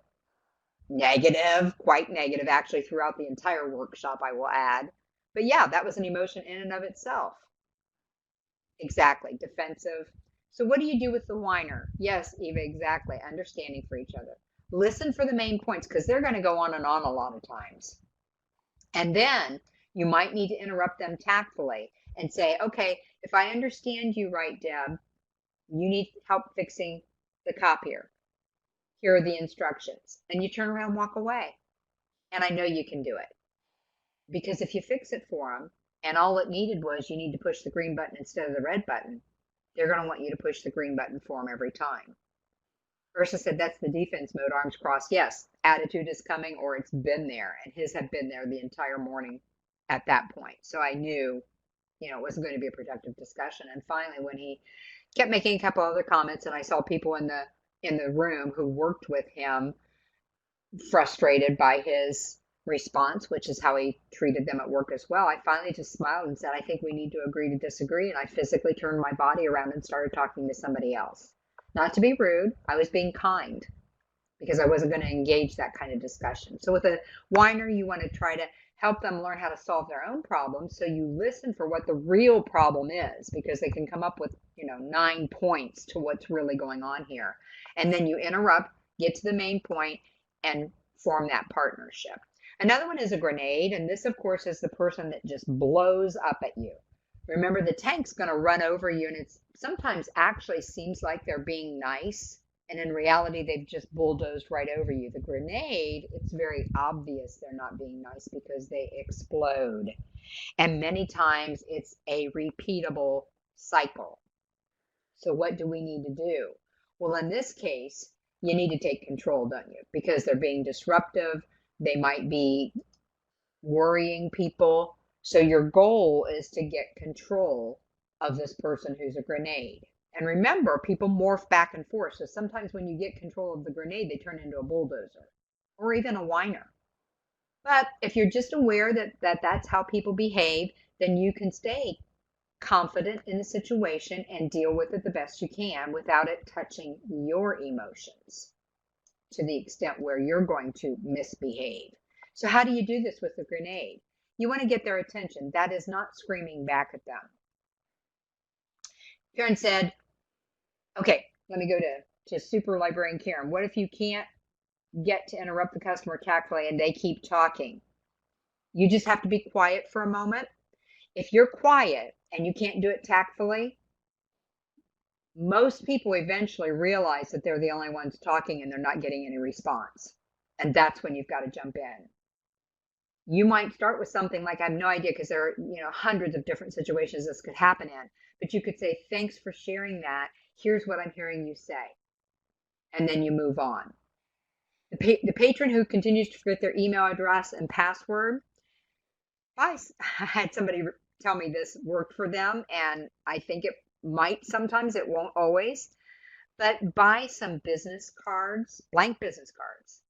negative, quite negative actually throughout the entire workshop, I will add. But yeah, that was an emotion in and of itself. Exactly, defensive. So what do you do with the whiner? Yes, Eva, exactly. Understanding for each other. Listen for the main points because they're going to go on and on a lot of times. And then you might need to interrupt them tactfully. and say, okay, if I understand you right, Deb, you need help fixing the copier. Here are the instructions. And you turn around and walk away. And I know you can do it. Because if you fix it for them, and all it needed was you need to push the green button instead of the red button, they're going to want you to push the green button for them every time. Ursa said that's the defense mode, arms crossed. Yes, attitude is coming, or it's been there, and his had been there the entire morning at that point. So I knew, it wasn't going to be a productive discussion. And finally, when he kept making a couple other comments, and I saw people in the room who worked with him frustrated by his response, which is how he treated them at work as well, I finally just smiled and said, I think we need to agree to disagree. And I physically turned my body around and started talking to somebody else. Not to be rude, I was being kind because I wasn't going to engage that kind of discussion. So with a whiner, you want to try to help them learn how to solve their own problems. So you listen for what the real problem is, because they can come up with, 9 points to what's really going on here. And then you interrupt, get to the main point, and form that partnership. Another one is a grenade. And this, of course, is the person that just blows up at you. Remember, the tank's going to run over you, and it sometimes actually seems like they're being nice. And in reality, they've just bulldozed right over you. The grenade, it's very obvious they're not being nice because they explode. And many times it's a repeatable cycle. So what do we need to do? Well, in this case, you need to take control, don't you? Because they're being disruptive. They might be worrying people. So your goal is to get control of this person who's a grenade. And remember, people morph back and forth. So sometimes when you get control of the grenade, they turn into a bulldozer or even a whiner. But if you're just aware that that's how people behave, then you can stay confident in the situation and deal with it the best you can without it touching your emotions to the extent where you're going to misbehave. So how do you do this with the grenade? You want to get their attention. That is not screaming back at them. Karen said, okay, let me go to Super Librarian Karen. What if you can't get to interrupt the customer tactfully and they keep talking? You just have to be quiet for a moment. If you're quiet and you can't do it tactfully, most people eventually realize that they're the only ones talking and they're not getting any response. And that's when you've got to jump in. You might start with something like, I have no idea, because there are, hundreds of different situations this could happen in. But you could say, thanks for sharing that. Here's what I'm hearing you say. And then you move on. The patron who continues to forget their email address and password, I had somebody tell me this worked for them, and I think it might sometimes, it won't always. But buy some business cards, blank business cards.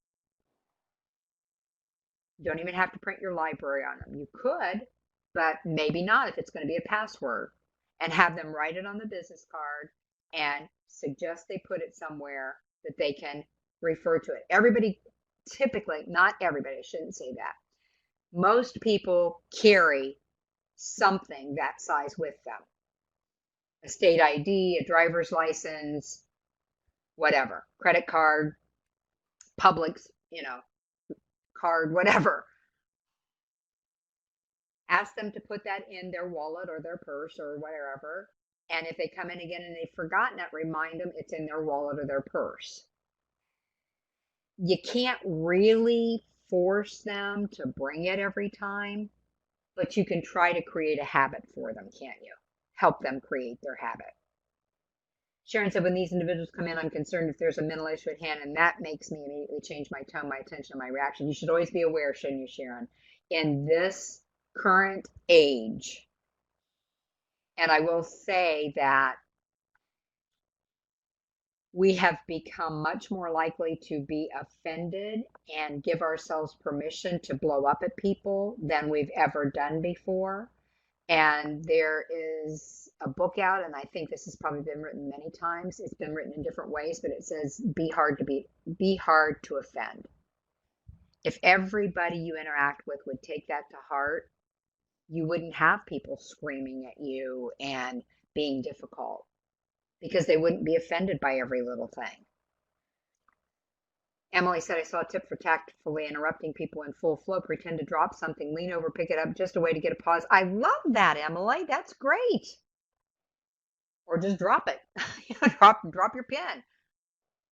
You don't even have to print your library on them. You could, but maybe not if it's going to be a password. And have them write it on the business card and suggest they put it somewhere that they can refer to it. Everybody, typically, not everybody, I shouldn't say that. Most people carry something that size with them. A state ID, a driver's license, whatever, credit card, Publix, card, whatever. Ask them to put that in their wallet or their purse or whatever. And if they come in again and they've forgotten it, remind them it's in their wallet or their purse. You can't really force them to bring it every time, but you can try to create a habit for them, can't you? Help them create their habit. Sharon said, when these individuals come in, I'm concerned if there's a mental issue at hand, and that makes me immediately change my tone, my attention, and my reaction. You should always be aware, shouldn't you, Sharon? In this current age, and I will say that we have become much more likely to be offended and give ourselves permission to blow up at people than we've ever done before. And there is a book out, and I think this has probably been written many times. It's been written in different ways, but it says, be hard to offend. If everybody you interact with would take that to heart, you wouldn't have people screaming at you and being difficult, because they wouldn't be offended by every little thing. Emily said, I saw a tip for tactfully interrupting people in full flow. Pretend to drop something, lean over, pick it up, just a way to get a pause. I love that, Emily. That's great. Or just drop it. Drop your pen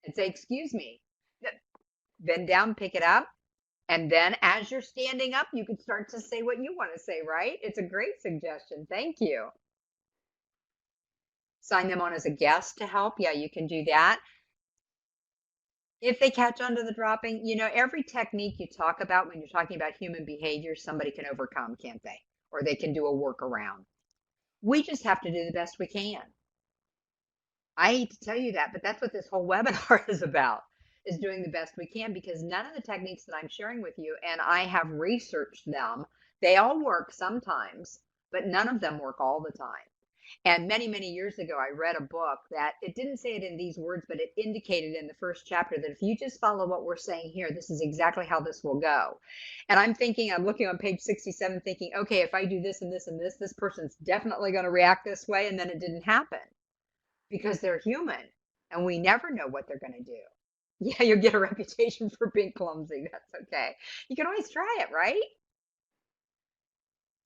and say, excuse me. Bend down, pick it up. And then as you're standing up, you can start to say what you want to say, right? It's a great suggestion. Thank you. Sign them on as a guest to help. Yeah, you can do that. If they catch on to the dropping, every technique you talk about when you're talking about human behavior, somebody can overcome, can't they? Or they can do a workaround. We just have to do the best we can. I hate to tell you that, but that's what this whole webinar is about, is doing the best we can, because none of the techniques that I'm sharing with you, and I have researched them, they all work sometimes, but none of them work all the time. And many, many years ago, I read a book that it didn't say it in these words, but it indicated in the first chapter that if you just follow what we're saying here, this is exactly how this will go. And I'm looking on page 67 thinking, okay, if I do this and this and this person's definitely going to react this way. And then it didn't happen because they're human and we never know what they're going to do. Yeah, you'll get a reputation for being clumsy. That's okay. You can always try it, right?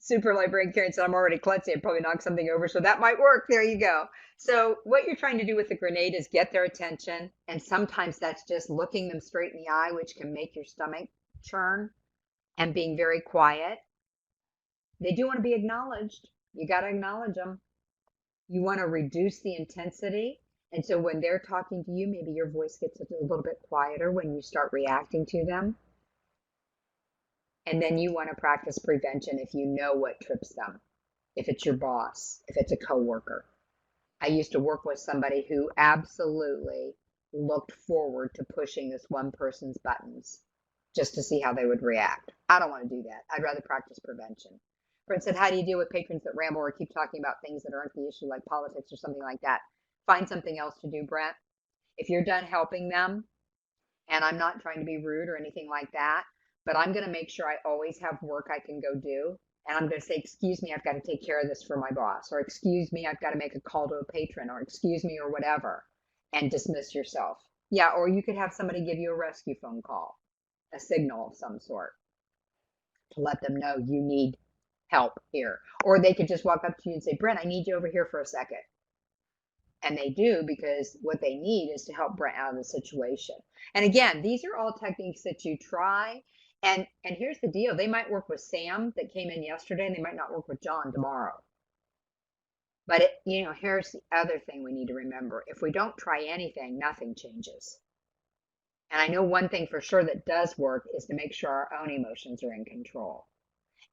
Super librarian Karen said, I'm already klutzy. I'd probably knock something over. So that might work. There you go. So what you're trying to do with the grenade is get their attention. And sometimes that's just looking them straight in the eye, which can make your stomach churn, and being very quiet. They do want to be acknowledged. You got to acknowledge them. You want to reduce the intensity. And so when they're talking to you, maybe your voice gets a little bit quieter when you start reacting to them. And then you want to practice prevention if you know what trips them. If it's your boss, if it's a coworker. I used to work with somebody who absolutely looked forward to pushing this one person's buttons just to see how they would react. I don't want to do that. I'd rather practice prevention. Brent said, how do you deal with patrons that ramble or keep talking about things that aren't the issue, like politics or something like that? Find something else to do, Brent. If you're done helping them, and I'm not trying to be rude or anything like that, but I'm going to make sure I always have work I can go do. And I'm going to say, excuse me, I've got to take care of this for my boss, or excuse me, I've got to make a call to a patron, or excuse me, or whatever, and dismiss yourself. Yeah, or you could have somebody give you a rescue phone call, a signal of some sort to let them know you need help here. Or they could just walk up to you and say, Brent, I need you over here for a second. And they do, because what they need is to help Brent out of the situation. And again, these are all techniques that you try. And here's the deal. They might work with Sam that came in yesterday, and they might not work with John tomorrow. But here's the other thing we need to remember. If we don't try anything, nothing changes. And I know one thing for sure that does work is to make sure our own emotions are in control.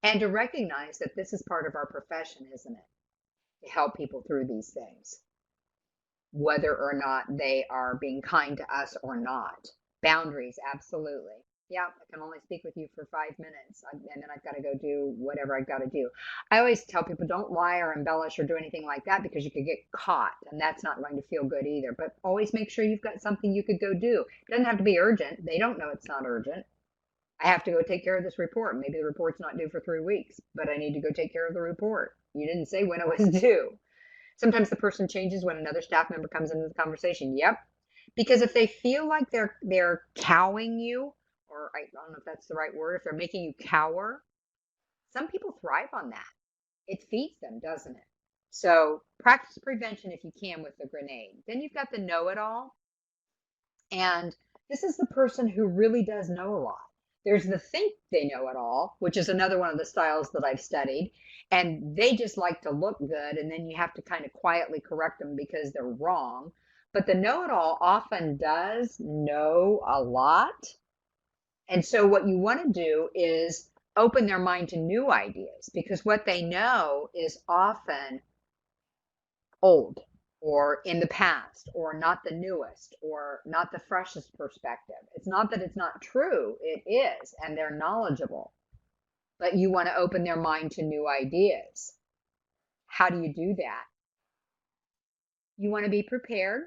And to recognize that this is part of our profession, isn't it? To help people through these things, whether or not they are being kind to us or not. Boundaries, absolutely. Yeah, I can only speak with you for 5 minutes, and then I've got to go do whatever I've got to do. I always tell people, don't lie or embellish or do anything like that, because you could get caught, and that's not going to feel good either. But always make sure you've got something you could go do. It doesn't have to be urgent. They don't know it's not urgent. I have to go take care of this report. Maybe the report's not due for 3 weeks, but I need to go take care of the report. You didn't say when it was due. Sometimes the person changes when another staff member comes into the conversation. Yep. Because if they feel like they're cowing you, or I don't know if that's the right word, if they're making you cower, some people thrive on that. It feeds them, doesn't it? So practice prevention if you can with the grenade. Then you've got the know-it-all. And this is the person who really does know a lot. There's the think they know it all, which is another one of the styles that I've studied. And they just like to look good. And then you have to kind of quietly correct them because they're wrong. But the know it all often does know a lot. And so what you want to do is open their mind to new ideas, because what they know is often old, or in the past, or not the newest, or not the freshest perspective. It's not that it's not true, it is, and they're knowledgeable. But you want to open their mind to new ideas. How do you do that? You want to be prepared.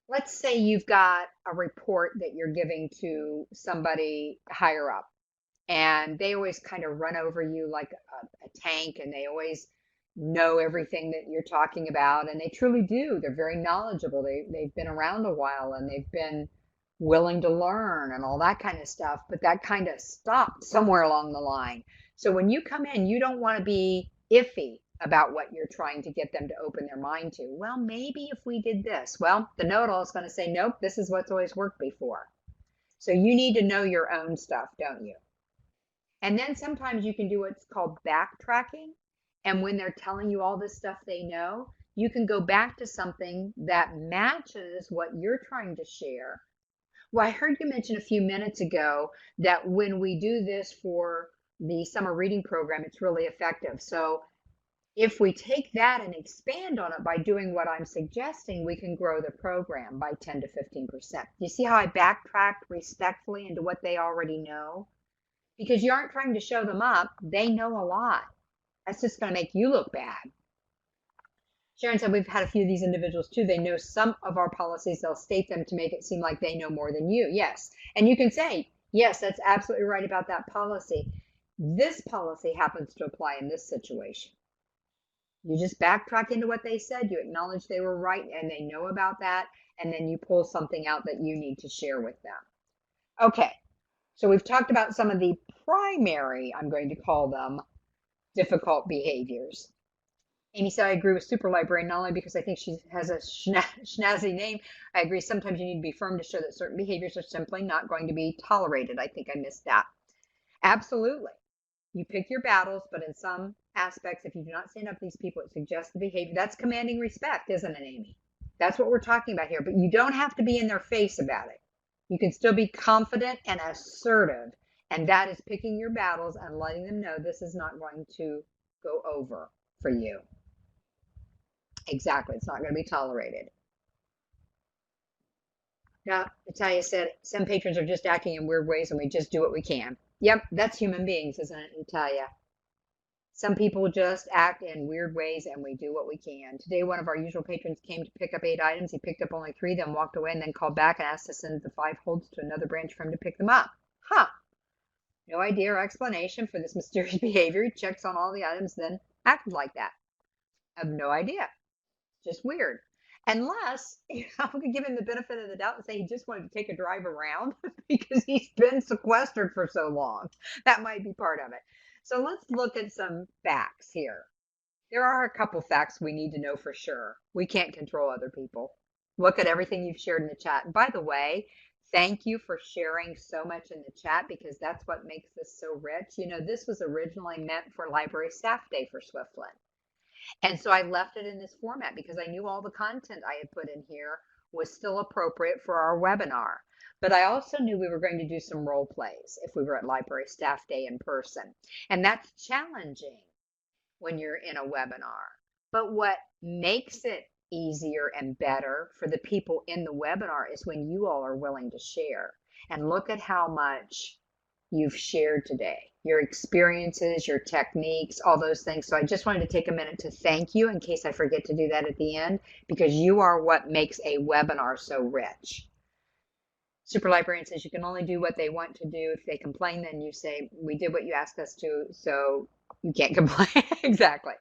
Let's say you've got a report that you're giving to somebody higher up, and they always kind of run over you like a tank, and they always know everything that you're talking about, and they truly do. They're very knowledgeable. They've been around a while, and they've been willing to learn and all that kind of stuff, but that kind of stopped somewhere along the line. So when you come in, you don't want to be iffy about what you're trying to get them to open their mind to. Well, maybe if we did this, well, the know-it-all is going to say, nope, this is what's always worked before. So you need to know your own stuff, don't you? And then sometimes you can do what's called backtracking. And when they're telling you all this stuff they know, you can go back to something that matches what you're trying to share. Well, I heard you mention a few minutes ago that when we do this for the summer reading program, it's really effective. So if we take that and expand on it by doing what I'm suggesting, we can grow the program by 10 to 15%. You see how I backtracked respectfully into what they already know? Because you aren't trying to show them up. They know a lot. That's just going to make you look bad. Sharon said we've had a few of these individuals too. They know some of our policies. They'll state them to make it seem like they know more than you. Yes. And you can say, yes, that's absolutely right about that policy. This policy happens to apply in this situation. You just backtrack into what they said. You acknowledge they were right and they know about that. And then you pull something out that you need to share with them. Okay. So we've talked about some of the primary, I'm going to call them, difficult behaviors. Amy said, I agree with super librarian, not only because I think she has a snazzy name. I agree sometimes you need to be firm to show that certain behaviors are simply not going to be tolerated. I think I missed that. Absolutely. You pick your battles, but in some aspects, if you do not stand up to these people, it suggests the behavior. That's commanding respect, isn't it, Amy? That's what we're talking about here. But you don't have to be in their face about it. You can still be confident and assertive. And that is picking your battles and letting them know this is not going to go over for you. Exactly. It's not going to be tolerated. Now, Natalia said, some patrons are just acting in weird ways and we just do what we can. Yep, that's human beings, isn't it, Natalia? Some people just act in weird ways and we do what we can. Today, one of our usual patrons came to pick up 8 items. He picked up only 3, then walked away and then called back and asked to send the 5 holds to another branch for him to pick them up. Huh. No idea or explanation for this mysterious behavior. He checks on all the items, then acted like that. I have no idea. Just weird. Unless, I'm going to give him the benefit of the doubt and say he just wanted to take a drive around because he's been sequestered for so long. That might be part of it. So let's look at some facts here. There are a couple facts we need to know for sure. We can't control other people. Look at everything you've shared in the chat. And by the way, thank you for sharing so much in the chat because that's what makes this so rich. You know, this was originally meant for Library Staff Day for Swiftland. And so I left it in this format because I knew all the content I had put in here was still appropriate for our webinar. But I also knew we were going to do some role plays if we were at Library Staff Day in person. And that's challenging when you're in a webinar. But what makes it easier and better for the people in the webinar is when you all are willing to share. And look at how much you've shared today, your experiences, your techniques, all those things. So I just wanted to take a minute to thank you in case I forget to do that at the end, because you are what makes a webinar so rich. Super Librarian says you can only do what they want to do. If they complain, then you say, we did what you asked us to, so you can't complain. Exactly.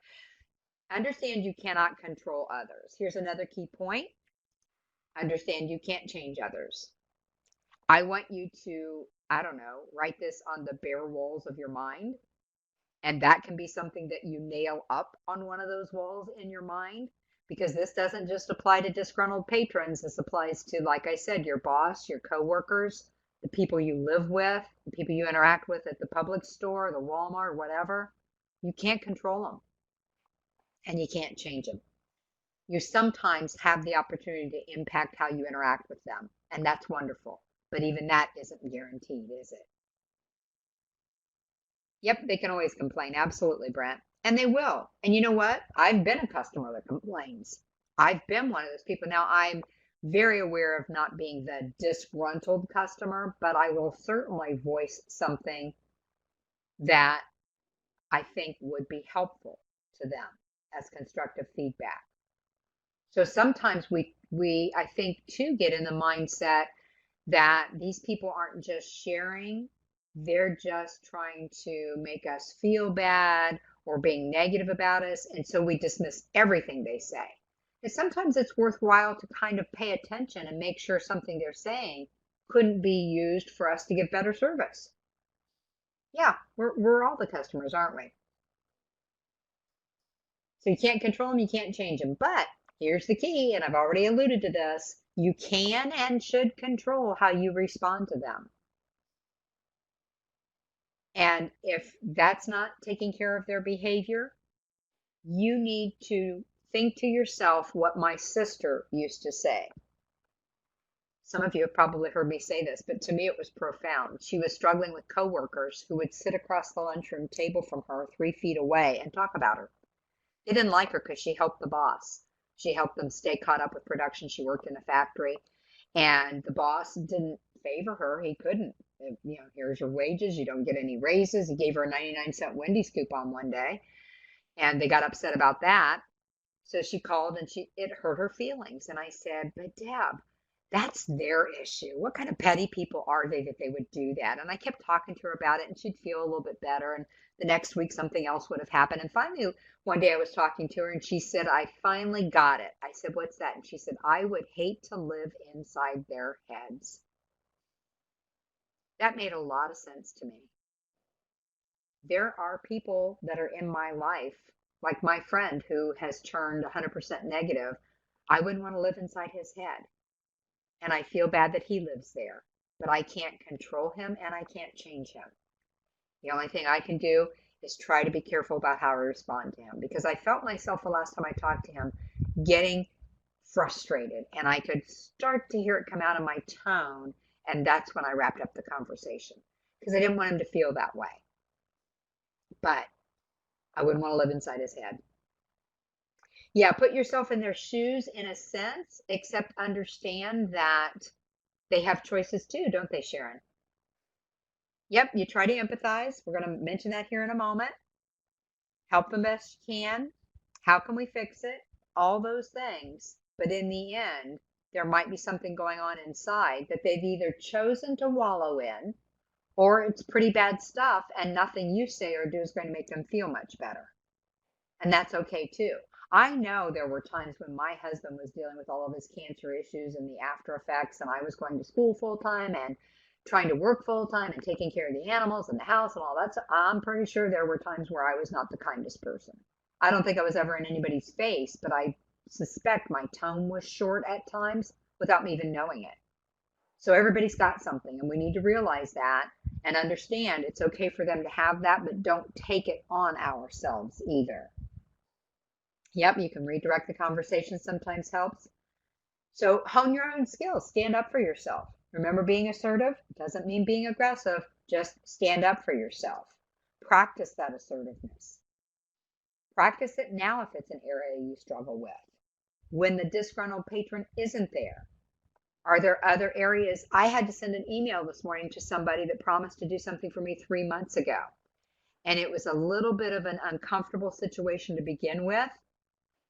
Understand you cannot control others. Here's another key point. Understand you can't change others. I want you to, I don't know, write this on the bare walls of your mind. And that can be something that you nail up on one of those walls in your mind, because this doesn't just apply to disgruntled patrons. This applies to, like I said, your boss, your coworkers, the people you live with, the people you interact with at the public store, the Walmart, whatever. You can't control them and you can't change them. You sometimes have the opportunity to impact how you interact with them, and that's wonderful. But even that isn't guaranteed, is it? Yep, they can always complain. Absolutely, Brent. And they will. And you know what? I've been a customer that complains. I've been one of those people. Now, I'm very aware of not being the disgruntled customer, but I will certainly voice something that I think would be helpful to them as constructive feedback. So sometimes we I think, too, get in the mindset that these people aren't just sharing, they're just trying to make us feel bad or being negative about us, and so we dismiss everything they say. And sometimes it's worthwhile to kind of pay attention and make sure something they're saying couldn't be used for us to give better service. Yeah, we're all the customers, aren't we? So you can't control them, you can't change them. But here's the key, and I've already alluded to this, you can and should control how you respond to them. And if that's not taking care of their behavior, you need to think to yourself what my sister used to say. Some of you have probably heard me say this, but to me it was profound. She was struggling with coworkers who would sit across the lunchroom table from her 3 feet away and talk about her. They didn't like her because she helped the boss. She helped them stay caught up with production. She worked in a factory, and the boss didn't favor her. He couldn't. Here's your wages. You don't get any raises. He gave her a 99-cent Wendy's coupon one day, and they got upset about that. So she called, and it hurt her feelings. And I said, but Deb, that's their issue. What kind of petty people are they that they would do that? And I kept talking to her about it, and she'd feel a little bit better. And the next week, something else would have happened. And finally, one day I was talking to her, and she said, I finally got it. I said, what's that? And she said, I would hate to live inside their heads. That made a lot of sense to me. There are people that are in my life, like my friend who has turned 100% negative. I wouldn't want to live inside his head. And I feel bad that he lives there, but I can't control him and I can't change him. The only thing I can do is try to be careful about how I respond to him, because I felt myself the last time I talked to him getting frustrated, and I could start to hear it come out of my tone. And that's when I wrapped up the conversation, because I didn't want him to feel that way. But I wouldn't want to live inside his head. Yeah, put yourself in their shoes in a sense, except understand that they have choices too, don't they, Sharon? Yep, you try to empathize. We're going to mention that here in a moment. Help them best you can. How can we fix it? All those things. But in the end, there might be something going on inside that they've either chosen to wallow in, or it's pretty bad stuff and nothing you say or do is going to make them feel much better. And that's okay too. I know there were times when my husband was dealing with all of his cancer issues and the after effects, and I was going to school full time and trying to work full time and taking care of the animals and the house and all that. So I'm pretty sure there were times where I was not the kindest person. I don't think I was ever in anybody's face, but I suspect my tone was short at times without me even knowing it. So everybody's got something, and we need to realize that and understand it's okay for them to have that, but don't take it on ourselves either. Yep, you can redirect the conversation, sometimes helps. So hone your own skills. Stand up for yourself. Remember, being assertive doesn't mean being aggressive. Just stand up for yourself. Practice that assertiveness. Practice it now if it's an area you struggle with. When the disgruntled patron isn't there, are there other areas? I had to send an email this morning to somebody that promised to do something for me 3 months ago. And it was a little bit of an uncomfortable situation to begin with.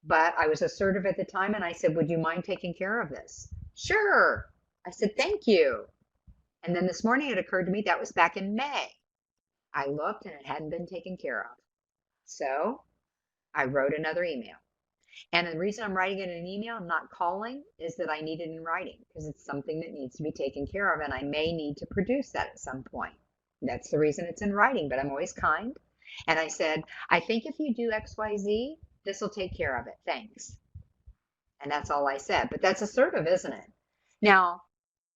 But I was assertive at the time, and I said, would you mind taking care of this? Sure. I said, thank you. And then this morning it occurred to me that was back in May. I looked and it hadn't been taken care of. So I wrote another email. And the reason I'm writing it in an email, I'm not calling, is that I need it in writing because it's something that needs to be taken care of, and I may need to produce that at some point. That's the reason it's in writing, but I'm always kind. And I said, I think if you do XYZ, this will take care of it. Thanks. And that's all I said. But that's assertive, isn't it? Now,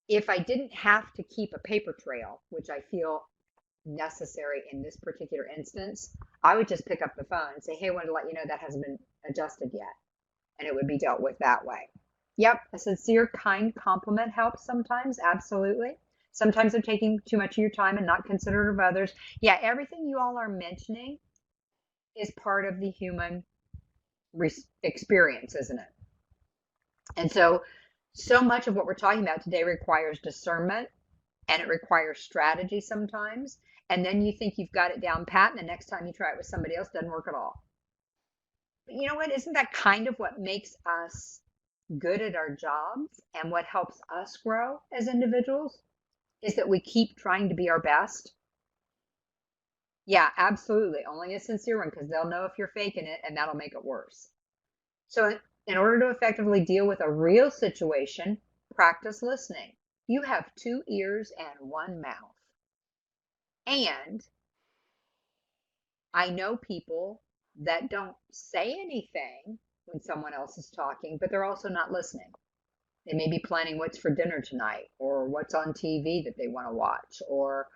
if I didn't have to keep a paper trail, which I feel necessary in this particular instance, I would just pick up the phone and say, hey, I wanted to let you know that hasn't been adjusted yet. And it would be dealt with that way. Yep, a sincere, kind compliment helps sometimes. Absolutely. Sometimes they're taking too much of your time and not considerate of others. Yeah, everything you all are mentioning is part of the human experience, isn't it? And so much of what we're talking about today requires discernment, and it requires strategy sometimes. And then you think you've got it down pat, and the next time you try it with somebody else, it doesn't work at all. But you know what? Isn't that kind of what makes us good at our jobs and what helps us grow as individuals? Is that we keep trying to be our best? Yeah, absolutely. Only a sincere one, because they'll know if you're faking it, and that'll make it worse. So in order to effectively deal with a real situation, practice listening. You have two ears and one mouth. And I know people that don't say anything when someone else is talking, but they're also not listening. They may be planning what's for dinner tonight or what's on TV that they want to watch. Or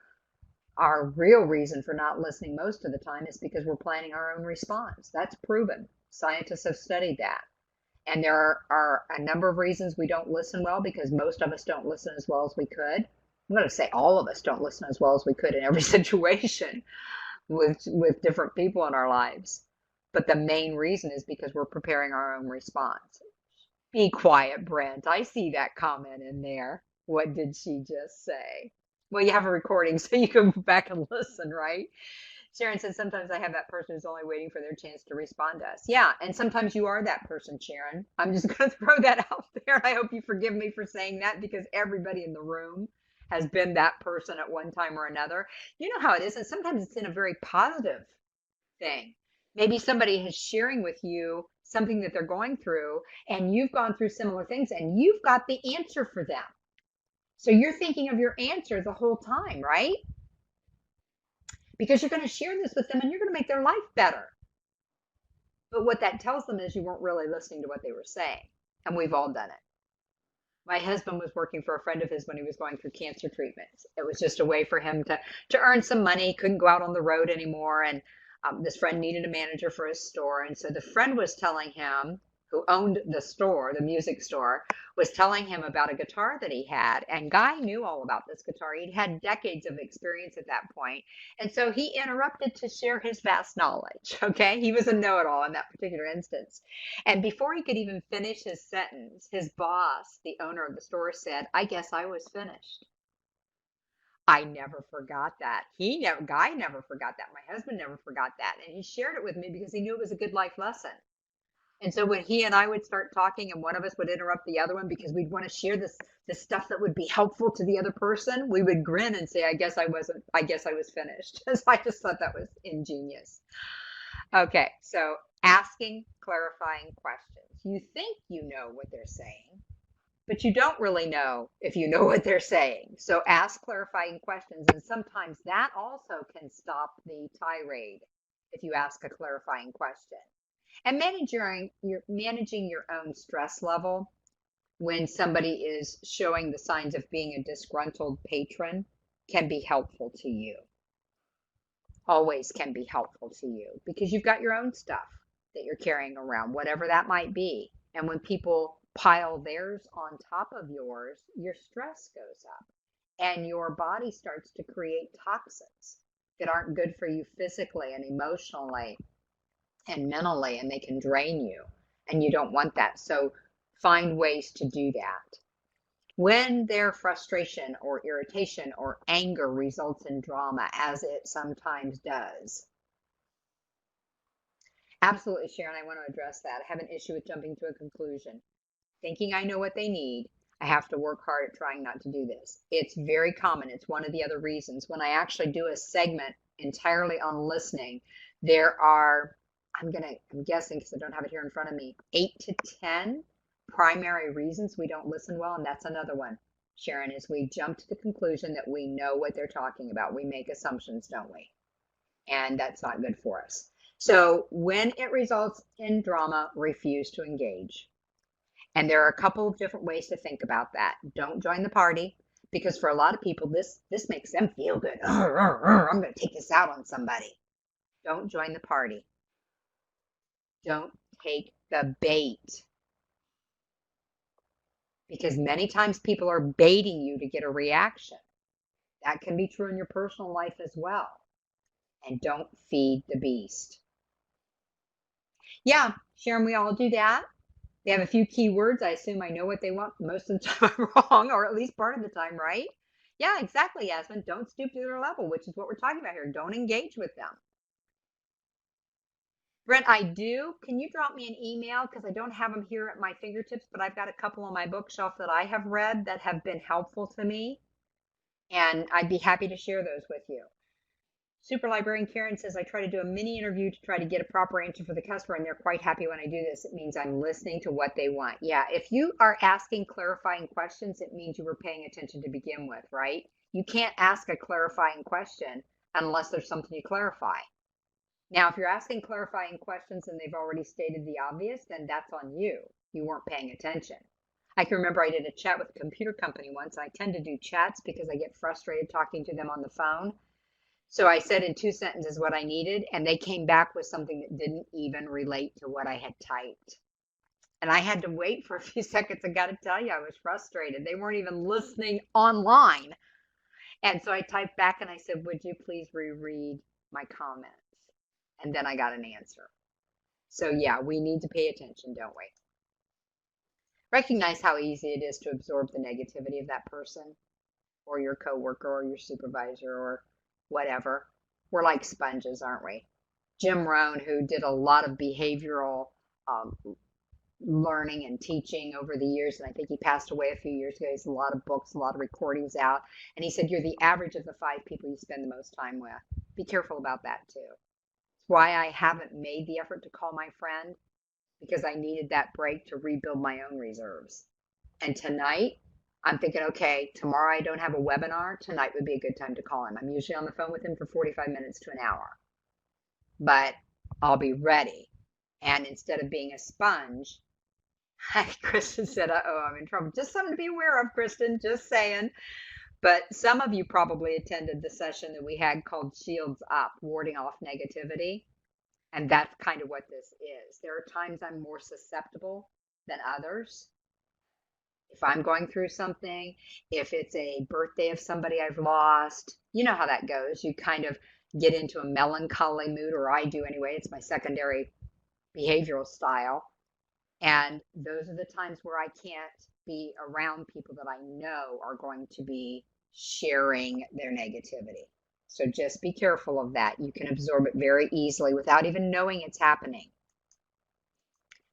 our real reason for not listening most of the time is because we're planning our own response. That's proven. Scientists have studied that. And there are a number of reasons we don't listen well because most of us don't listen as well as we could. I'm going to say all of us don't listen as well as we could in every situation with different people in our lives. But the main reason is because we're preparing our own response. Be quiet, Brent. I see that comment in there. What did she just say? Well, you have a recording, so you can go back and listen, right? Sharon said, sometimes I have that person who's only waiting for their chance to respond to us. Yeah, and sometimes you are that person, Sharon. I'm just going to throw that out there. I hope you forgive me for saying that because everybody in the room has been that person at one time or another. You know how it is, and sometimes it's in a very positive thing. Maybe somebody is sharing with you something that they're going through, and you've gone through similar things, and you've got the answer for them. So you're thinking of your answer the whole time, right? Because you're going to share this with them and you're going to make their life better. But what that tells them is you weren't really listening to what they were saying. And we've all done it. My husband was working for a friend of his when he was going through cancer treatments. It was just a way for him to earn some money. He couldn't go out on the road anymore. And this friend needed a manager for his store. And so the friend was telling him, who owned the store, the music store, was telling him about a guitar that he had. And Guy knew all about this guitar. He'd had decades of experience at that point. And so he interrupted to share his vast knowledge. Okay. He was a know-it-all in that particular instance. And before he could even finish his sentence, his boss, the owner of the store, said, I guess I was finished. I never forgot that. Guy never forgot that. My husband never forgot that. And he shared it with me because he knew it was a good life lesson. And so when he and I would start talking and one of us would interrupt the other one because we'd want to share this stuff that would be helpful to the other person, we would grin and say, I guess I was finished. So I just thought that was ingenious. Okay, so asking clarifying questions. You think you know what they're saying, but you don't really know if you know what they're saying. So ask clarifying questions, and sometimes that also can stop the tirade if you ask a clarifying question. And managing your own stress level when somebody is showing the signs of being a disgruntled patron can be helpful to you. Always can be helpful to you because you've got your own stuff that you're carrying around, whatever that might be. And when people pile theirs on top of yours, your stress goes up and your body starts to create toxins that aren't good for you physically and emotionally and mentally, and they can drain you, and you don't want that. So find ways to do that. When their frustration or irritation or anger results in drama, as it sometimes does. Absolutely, Sharon, I want to address that. I have an issue with jumping to a conclusion. Thinking I know what they need, I have to work hard at trying not to do this. It's very common. It's one of the other reasons. When I actually do a segment entirely on listening, there are, I'm guessing because I don't have it here in front of me, 8 to 10 primary reasons we don't listen well. And that's another one, Sharon, is we jump to the conclusion that we know what they're talking about. We make assumptions, don't we? And that's not good for us. So when it results in drama, refuse to engage. And there are a couple of different ways to think about that. Don't join the party, because for a lot of people, this makes them feel good. I'm going to take this out on somebody. Don't join the party. Don't take the bait. Because many times people are baiting you to get a reaction. That can be true in your personal life as well. And don't feed the beast. Yeah, Sharon, we all do that. They have a few keywords. I assume I know what they want. Most of the time I'm wrong, or at least part of the time, right? Yeah, exactly, Yasmin. Don't stoop to their level, which is what we're talking about here. Don't engage with them. Brent, I do. Can you drop me an email? Because I don't have them here at my fingertips, but I've got a couple on my bookshelf that I have read that have been helpful to me. And I'd be happy to share those with you. Super Librarian Karen says, I try to do a mini interview to try to get a proper answer for the customer, and they're quite happy when I do this. It means I'm listening to what they want. Yeah, if you are asking clarifying questions, it means you were paying attention to begin with, right? You can't ask a clarifying question unless there's something to clarify. Now, if you're asking clarifying questions and they've already stated the obvious, then that's on you. You weren't paying attention. I can remember I did a chat with a computer company once. I tend to do chats because I get frustrated talking to them on the phone. So I said in 2 sentences what I needed, and they came back with something that didn't even relate to what I had typed. And I had to wait for a few seconds. I got to tell you, I was frustrated. They weren't even listening online. And so I typed back and I said, would you please reread my comments? And then I got an answer. So yeah, we need to pay attention, don't we? Recognize how easy it is to absorb the negativity of that person or your coworker or your supervisor or whatever. We're like sponges, aren't we? Jim Rohn, who did a lot of behavioral learning and teaching over the years, and I think he passed away a few years ago. He has a lot of books, a lot of recordings out, and he said, you're the average of the 5 people you spend the most time with. Be careful about that too. It's why I haven't made the effort to call my friend, because I needed that break to rebuild my own reserves. And tonight, I'm thinking, okay, tomorrow I don't have a webinar. Tonight would be a good time to call him. I'm usually on the phone with him for 45 minutes to an hour. But I'll be ready. And instead of being a sponge, Kristen said, uh-oh, I'm in trouble. Just something to be aware of, Kristen, just saying. But some of you probably attended the session that we had called Shields Up, warding off negativity. And that's kind of what this is. There are times I'm more susceptible than others. If I'm going through something, if it's a birthday of somebody I've lost, you know how that goes. You kind of get into a melancholy mood, or I do anyway. It's my secondary behavioral style. And those are the times where I can't be around people that I know are going to be sharing their negativity. So just be careful of that. You can absorb it very easily without even knowing it's happening.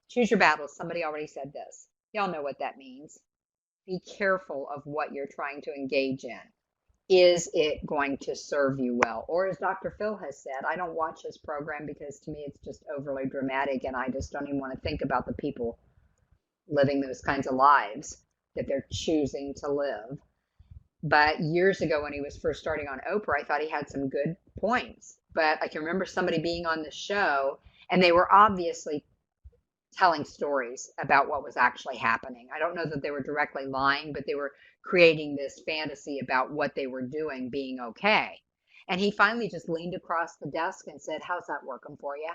Choose your battles. Somebody already said this. Y'all know what that means. Be careful of what you're trying to engage in. Is it going to serve you well? Or as Dr. Phil has said, I don't watch his program because to me it's just overly dramatic and I just don't even want to think about the people living those kinds of lives that they're choosing to live. But years ago when he was first starting on Oprah, I thought he had some good points. But I can remember somebody being on the show and they were obviously telling stories about what was actually happening. I don't know that they were directly lying, but they were creating this fantasy about what they were doing being okay. And he finally just leaned across the desk and said, how's that working for you?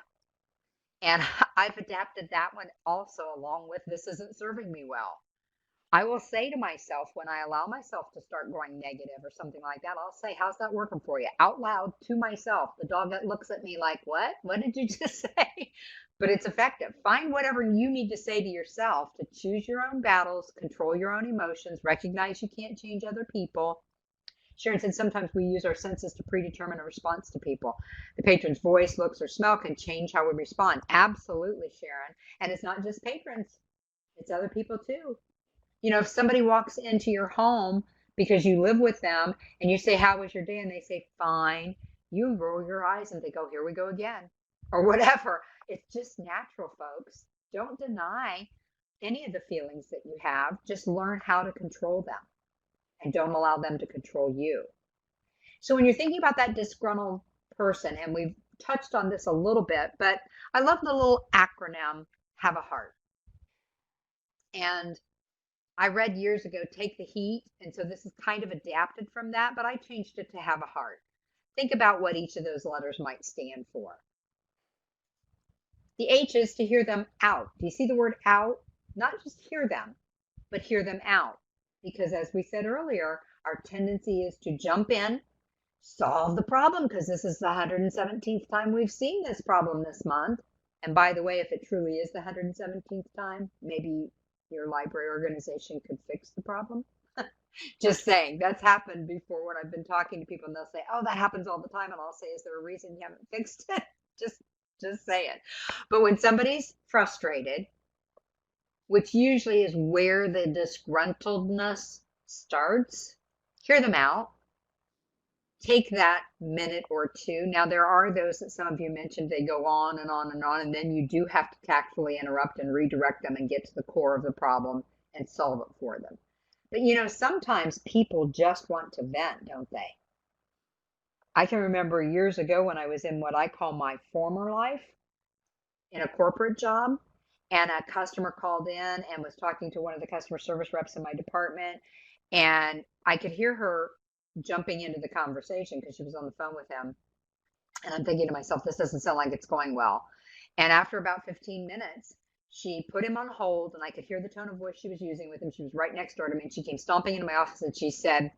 And I've adapted that one also along with this isn't serving me well. I will say to myself when I allow myself to start going negative or something like that, I'll say, how's that working for you? Out loud to myself. The dog that looks at me like, what? What did you just say? But it's effective. Find whatever you need to say to yourself to choose your own battles, control your own emotions, recognize you can't change other people. Sharon said sometimes we use our senses to predetermine a response to people. The patron's voice, looks, or smell can change how we respond. Absolutely, Sharon. And it's not just patrons. It's other people too. You know, if somebody walks into your home because you live with them and you say, how was your day? And they say, fine. You roll your eyes and think, oh, here we go again. Or whatever. It's just natural, folks. Don't deny any of the feelings that you have. Just learn how to control them and don't allow them to control you. So when you're thinking about that disgruntled person, and we've touched on this a little bit, but I love the little acronym, have a heart. And I read years ago, take the heat. And so this is kind of adapted from that, but I changed it to have a heart. Think about what each of those letters might stand for. The H is to hear them out. Do you see the word out? Not just hear them, but hear them out. Because as we said earlier, our tendency is to jump in, solve the problem, because this is the 117th time we've seen this problem this month. And by the way, if it truly is the 117th time, maybe your library organization could fix the problem. Just saying, that's happened before when I've been talking to people and they'll say, oh, that happens all the time. And I'll say, is there a reason you haven't fixed it? Just say it. But when somebody's frustrated, which usually is where the disgruntledness starts, hear them out. take that minute or two. Now, there are those that some of you mentioned, they go on and on and on, and then you do have to tactfully interrupt and redirect them and get to the core of the problem and solve it for them. But sometimes people just want to vent, don't they? I can remember years ago when I was in what I call my former life in a corporate job, and a customer called in and was talking to one of the customer service reps in my department, and I could hear her jumping into the conversation because she was on the phone with him. And I'm thinking to myself, this doesn't sound like it's going well. And after about 15 minutes, she put him on hold, and I could hear the tone of voice she was using with him. She was right next door to me, and she came stomping into my office, and she said,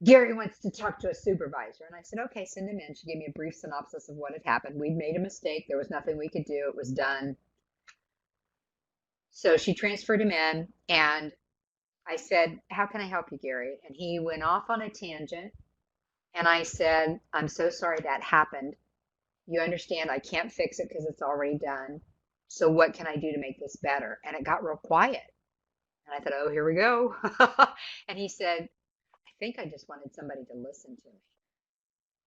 Gary wants to talk to a supervisor. And I said, okay, send him in. She gave me a brief synopsis of what had happened. We'd made a mistake. There was nothing we could do. It was done. So she transferred him in, and I said, how can I help you, Gary? And he went off on a tangent. And I said, I'm so sorry that happened. You understand I can't fix it because it's already done. So what can I do to make this better? And it got real quiet. And I thought, oh, here we go. And he said, I think I just wanted somebody to listen to me.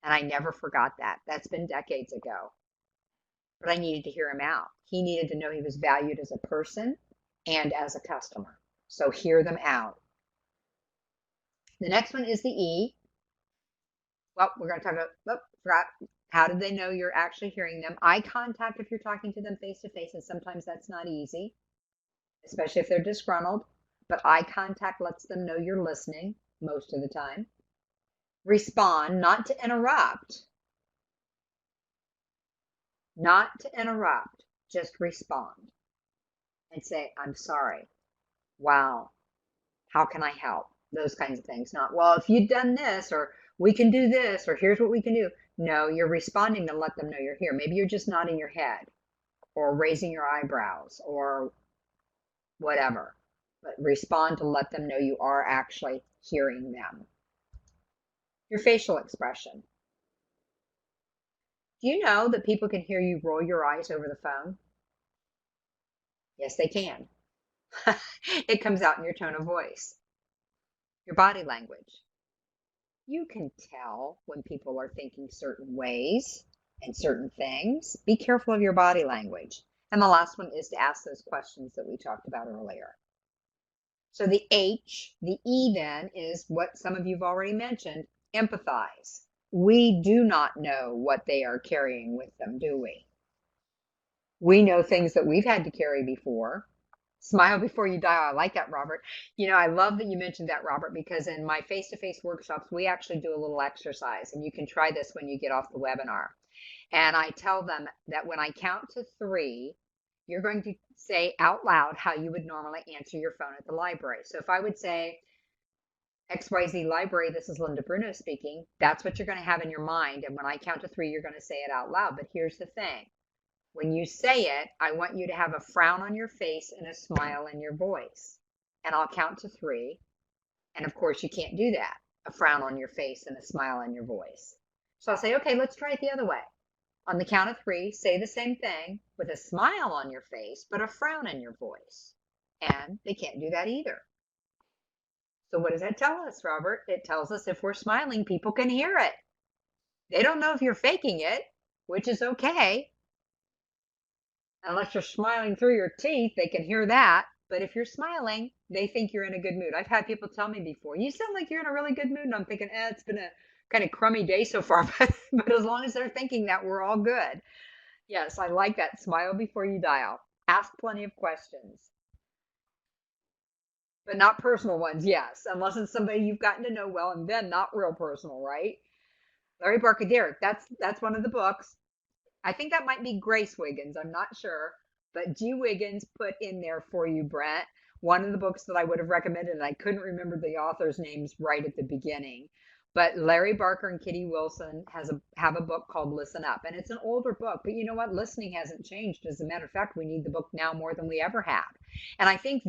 And I never forgot that. That's been decades ago. But I needed to hear him out. He needed to know he was valued as a person and as a customer. So hear them out. The next one is the E. Well, we're going to talk about, forgot. How do they know you're actually hearing them? Eye contact if you're talking to them face to face, and sometimes that's not easy, especially if they're disgruntled. But eye contact lets them know you're listening most of the time. Respond, not to interrupt. Not to interrupt, just respond and say, I'm sorry. Wow. How can I help? Those kinds of things. Not, well, if you'd done this, or we can do this, or here's what we can do. No, you're responding to let them know you're here. Maybe you're just nodding your head or raising your eyebrows or whatever. But respond to let them know you are actually hearing them. Your facial expression. Do you know that people can hear you roll your eyes over the phone? Yes, they can. It comes out in your tone of voice. Your body language. You can tell when people are thinking certain ways and certain things. Be careful of your body language. And the last one is to ask those questions that we talked about earlier. So the H, the E then is what some of you have already mentioned, empathize. We do not know what they are carrying with them, do we? We know things that we've had to carry before. Smile before you dial. I like that, Robert. I love that you mentioned that, Robert, because in my face-to-face workshops, we actually do a little exercise, and you can try this when you get off the webinar. And I tell them that when I count to 3, you're going to say out loud how you would normally answer your phone at the library. So if I would say, XYZ Library, this is Linda Bruno speaking, that's what you're going to have in your mind. And when I count to 3, you're going to say it out loud. But here's the thing. When you say it, I want you to have a frown on your face and a smile in your voice. And I'll count to 3. And of course, you can't do that. A frown on your face and a smile in your voice. So I'll say, okay, let's try it the other way. On the count of 3, say the same thing with a smile on your face, but a frown in your voice. And they can't do that either. So what does that tell us, Robert? It tells us if we're smiling, people can hear it. They don't know if you're faking it, which is okay. Unless you're smiling through your teeth, they can hear that. But if you're smiling, they think you're in a good mood. I've had people tell me before, you sound like you're in a really good mood. And I'm thinking, it's been a kind of crummy day so far. But as long as they're thinking that, we're all good. Yes, I like that. Smile before you dial. Ask plenty of questions. But not personal ones, yes. Unless it's somebody you've gotten to know well, and then not real personal, right? Larry Barker Derek, that's one of the books. I think that might be Grace Wiggins. I'm not sure. But G. Wiggins put in there for you, Brent, one of the books that I would have recommended. And I couldn't remember the author's names right at the beginning. But Larry Barker and Kitty Wilson have a book called Listen Up. And it's an older book. But you know what? Listening hasn't changed. As a matter of fact, we need the book now more than we ever have. And I think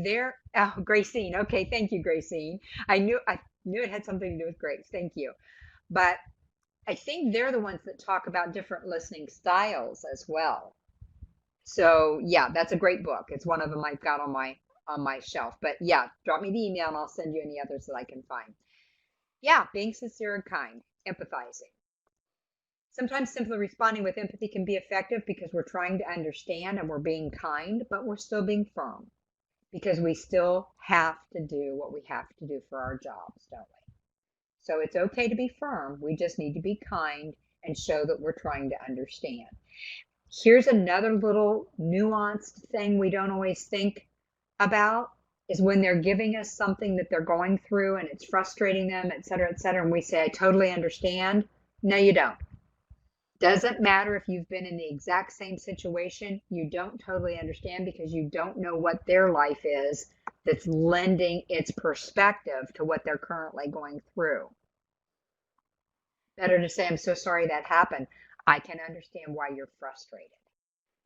Gracine. Okay, thank you, Gracine. I knew it had something to do with Grace. Thank you. But I think they're the ones that talk about different listening styles as well. So yeah, that's a great book. It's one of them I've got on my shelf. But yeah, drop me the email and I'll send you any others that I can find. Yeah, being sincere and kind. empathizing. Sometimes simply responding with empathy can be effective because we're trying to understand and we're being kind, but we're still being firm because we still have to do what we have to do for our jobs, don't we? So it's okay to be firm. We just need to be kind and show that we're trying to understand. Here's another little nuanced thing we don't always think about is when they're giving us something that they're going through and it's frustrating them, et cetera, and we say, I totally understand. No, you don't. Doesn't matter if you've been in the exact same situation, you don't totally understand because you don't know what their life is that's lending its perspective to what they're currently going through. Better to say, I'm so sorry that happened. I can understand why you're frustrated.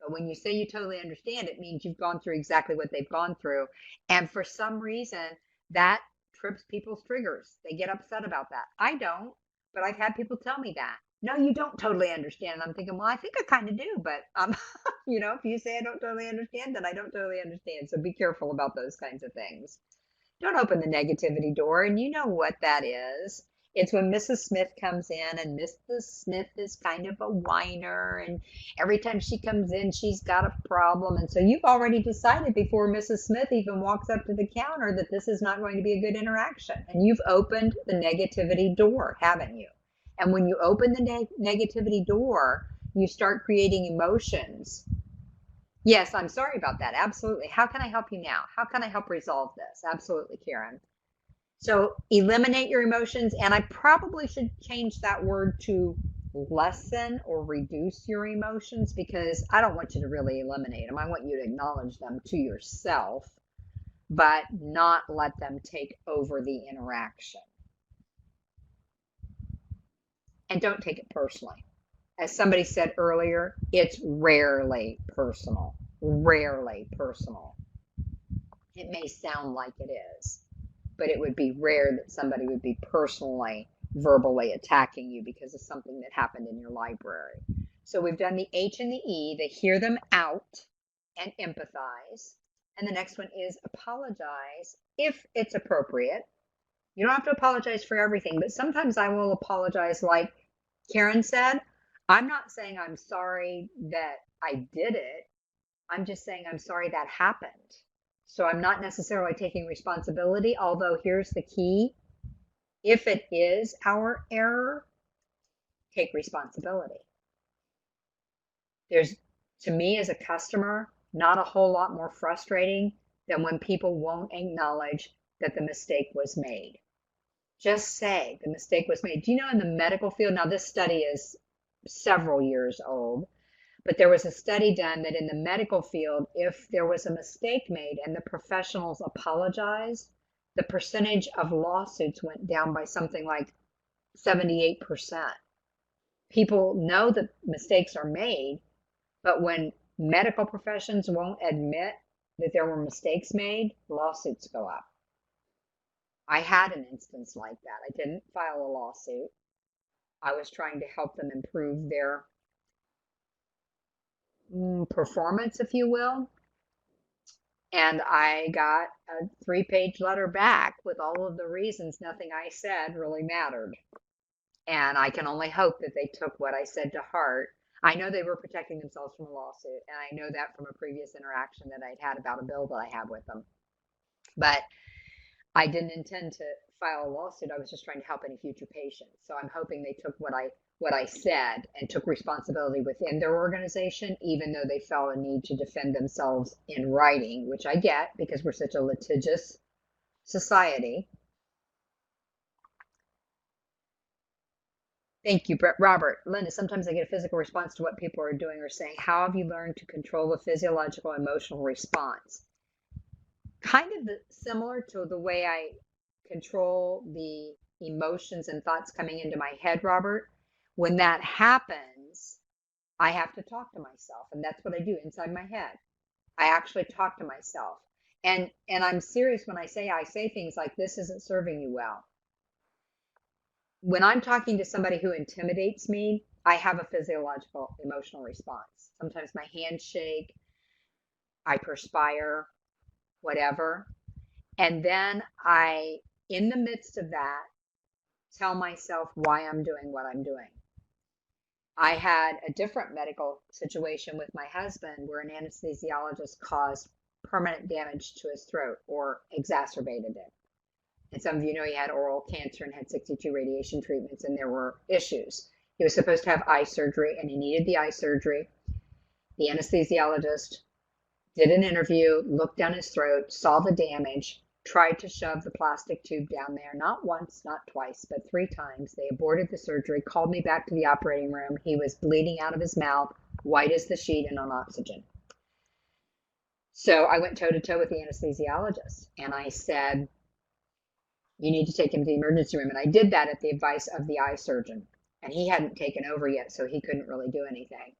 But when you say you totally understand, it means you've gone through exactly what they've gone through. And for some reason, that trips people's triggers. They get upset about that. I don't, but I've had people tell me that. No, you don't totally understand. And I'm thinking, well, I think I kind of do, but if you say I don't totally understand, then I don't totally understand. So be careful about those kinds of things. Don't open the negativity door, and you know what that is. It's when Mrs. Smith comes in, and Mrs. Smith is kind of a whiner, and every time she comes in, she's got a problem. And so you've already decided before Mrs. Smith even walks up to the counter that this is not going to be a good interaction. And you've opened the negativity door, haven't you? And when you open the negativity door, you start creating emotions. Yes, I'm sorry about that. Absolutely. How can I help you now? How can I help resolve this? Absolutely, Karen. So eliminate your emotions. And I probably should change that word to lessen or reduce your emotions because I don't want you to really eliminate them. I want you to acknowledge them to yourself, but not let them take over the interaction. And don't take it personally. As somebody said earlier, it's rarely personal. Rarely personal. It may sound like it is, but it would be rare that somebody would be personally, verbally attacking you because of something that happened in your library. So we've done the H and the E, the hear them out and empathize. And the next one is apologize if it's appropriate. You don't have to apologize for everything, but sometimes I will apologize like Karen said. I'm not saying I'm sorry that I did it. I'm just saying I'm sorry that happened. So I'm not necessarily taking responsibility, although here's the key. If it is our error, take responsibility. There's, to me as a customer, not a whole lot more frustrating than when people won't acknowledge that the mistake was made. Just say the mistake was made. Do you know in the medical field, now this study is several years old, but there was a study done that in the medical field, if there was a mistake made and the professionals apologized, the percentage of lawsuits went down by something like 78%. People know that mistakes are made, but when medical professions won't admit that there were mistakes made, lawsuits go up. I had an instance like that. I didn't file a lawsuit. I was trying to help them improve their performance, if you will. And I got a 3-page letter back with all of the reasons nothing I said really mattered. And I can only hope that they took what I said to heart. I know they were protecting themselves from a lawsuit, and I know that from a previous interaction that I'd had about a bill that I had with them. But I didn't intend to file a lawsuit. I was just trying to help any future patients. So I'm hoping they took what I said and took responsibility within their organization, even though they felt a need to defend themselves in writing, which I get because we're such a litigious society. Thank you, Robert. Linda, sometimes I get a physical response to what people are doing or saying. How have you learned to control the physiological emotional response? Kind of similar to the way I control the emotions and thoughts coming into my head, Robert. When that happens, I have to talk to myself, and that's what I do inside my head. I actually talk to myself. And I'm serious when I say things like, this isn't serving you well. When I'm talking to somebody who intimidates me, I have a physiological emotional response. Sometimes my hands shake, I perspire, whatever. And then in the midst of that, tell myself why I'm doing what I'm doing. I had a different medical situation with my husband where an anesthesiologist caused permanent damage to his throat or exacerbated it. And some of you know he had oral cancer and had 62 radiation treatments, and there were issues. He was supposed to have eye surgery, and he needed the eye surgery. The anesthesiologist did an interview, looked down his throat, saw the damage, tried to shove the plastic tube down there, not once, not twice, but 3 times. They aborted the surgery, called me back to the operating room. He was bleeding out of his mouth, white as the sheet, and on oxygen. So I went toe to toe with the anesthesiologist, and I said, you need to take him to the emergency room. And I did that at the advice of the eye surgeon. And he hadn't taken over yet, so he couldn't really do anything.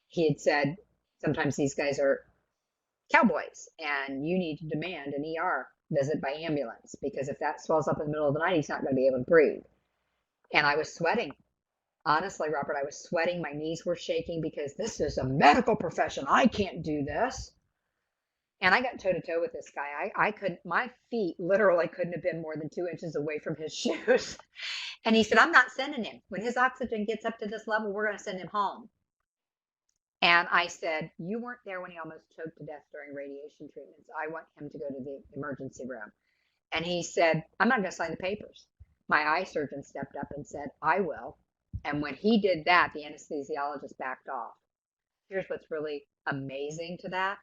He had said, sometimes these guys are cowboys, and you need to demand an ER visit by ambulance, because if that swells up in the middle of the night, he's not going to be able to breathe. And I was sweating. Honestly, Robert, I was sweating. My knees were shaking because this is a medical profession. I can't do this. And I got toe to toe with this guy. I couldn't, my feet literally couldn't have been more than 2 inches away from his shoes. And he said, I'm not sending him. When his oxygen gets up to this level, we're going to send him home. And I said, you weren't there when he almost choked to death during radiation treatments. I want him to go to the emergency room. And he said, I'm not going to sign the papers. My eye surgeon stepped up and said, I will. And when he did that, the anesthesiologist backed off. Here's what's really amazing to that.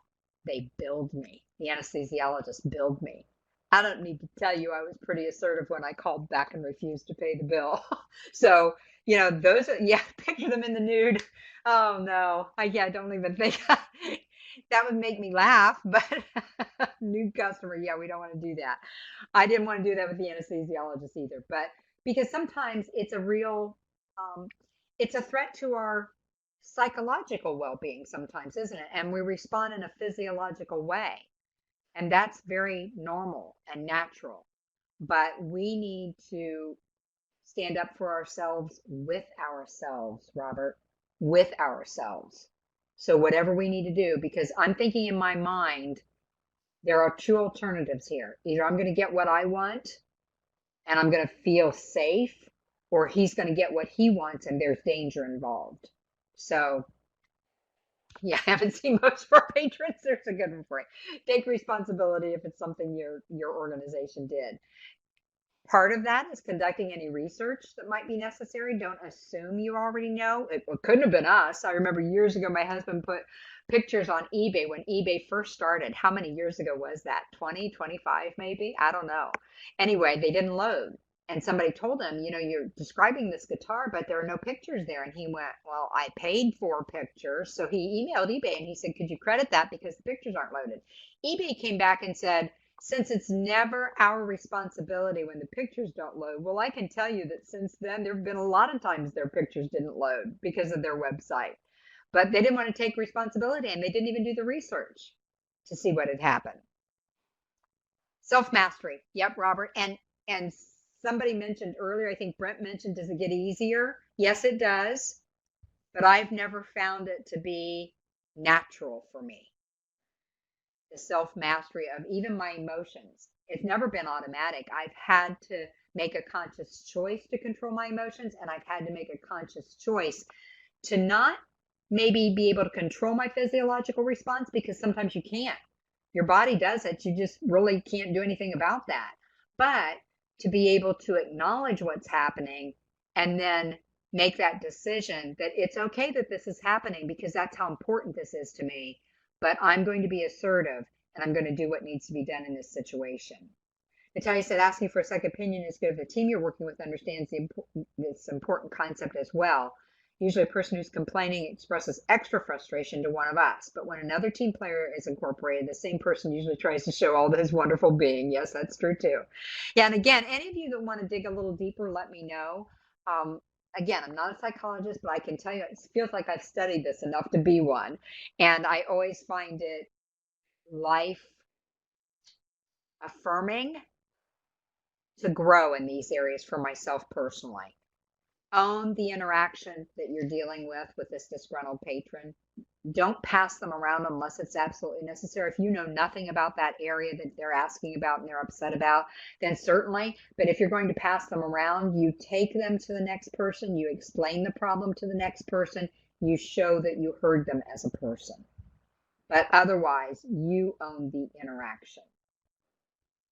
They billed me. The anesthesiologist billed me. I don't need to tell you I was pretty assertive when I called back and refused to pay the bill. So, those are, picture them in the nude. Oh no, I don't even think that would make me laugh, but nude customer, we don't want to do that. I didn't want to do that with the anesthesiologist either, but because sometimes it's a real, it's a threat to our psychological well-being sometimes, isn't it? And we respond in a physiological way. And that's very normal and natural. But we need to stand up for ourselves with ourselves, Robert, with ourselves. So whatever we need to do, because I'm thinking in my mind, there are 2 alternatives here. Either I'm going to get what I want and I'm going to feel safe, or he's going to get what he wants and there's danger involved. So I haven't seen most of our patrons. There's a good one for it. Take responsibility if it's something your organization did. Part of that is conducting any research that might be necessary. Don't assume you already know. It couldn't have been us. I remember years ago, my husband put pictures on eBay when eBay first started. How many years ago was that? 20, 25 maybe? I don't know. Anyway, they didn't load. And somebody told him, you're describing this guitar, but there are no pictures there. And he went, well, I paid for pictures. So he emailed eBay and he said, could you credit that because the pictures aren't loaded? eBay came back and said, since it's never our responsibility when the pictures don't load, well, I can tell you that since then, there have been a lot of times their pictures didn't load because of their website. But they didn't want to take responsibility and they didn't even do the research to see what had happened. Self-mastery. Yep, Robert. And somebody mentioned earlier, I think Brent mentioned, does it get easier? Yes, it does. But I've never found it to be natural for me. The self-mastery of even my emotions. It's never been automatic. I've had to make a conscious choice to control my emotions, and I've had to make a conscious choice to not maybe be able to control my physiological response, because sometimes you can't. Your body does it. You just really can't do anything about that. But to be able to acknowledge what's happening and then make that decision that it's okay that this is happening because that's how important this is to me. But I'm going to be assertive and I'm going to do what needs to be done in this situation. Natalia said, asking for a second opinion is good if the team you're working with understands this important concept as well. Usually a person who's complaining expresses extra frustration to one of us, but when another team player is incorporated, the same person usually tries to show all his wonderful being. Yes, that's true too. Yeah, and again, any of you that want to dig a little deeper, let me know. Again, I'm not a psychologist, but I can tell you it feels like I've studied this enough to be one. And I always find it life affirming to grow in these areas for myself personally. Own the interaction that you're dealing with this disgruntled patron. Don't pass them around unless it's absolutely necessary. If you know nothing about that area that they're asking about and they're upset about, then certainly. But if you're going to pass them around, you take them to the next person, you explain the problem to the next person, you show that you heard them as a person. But otherwise, you own the interaction.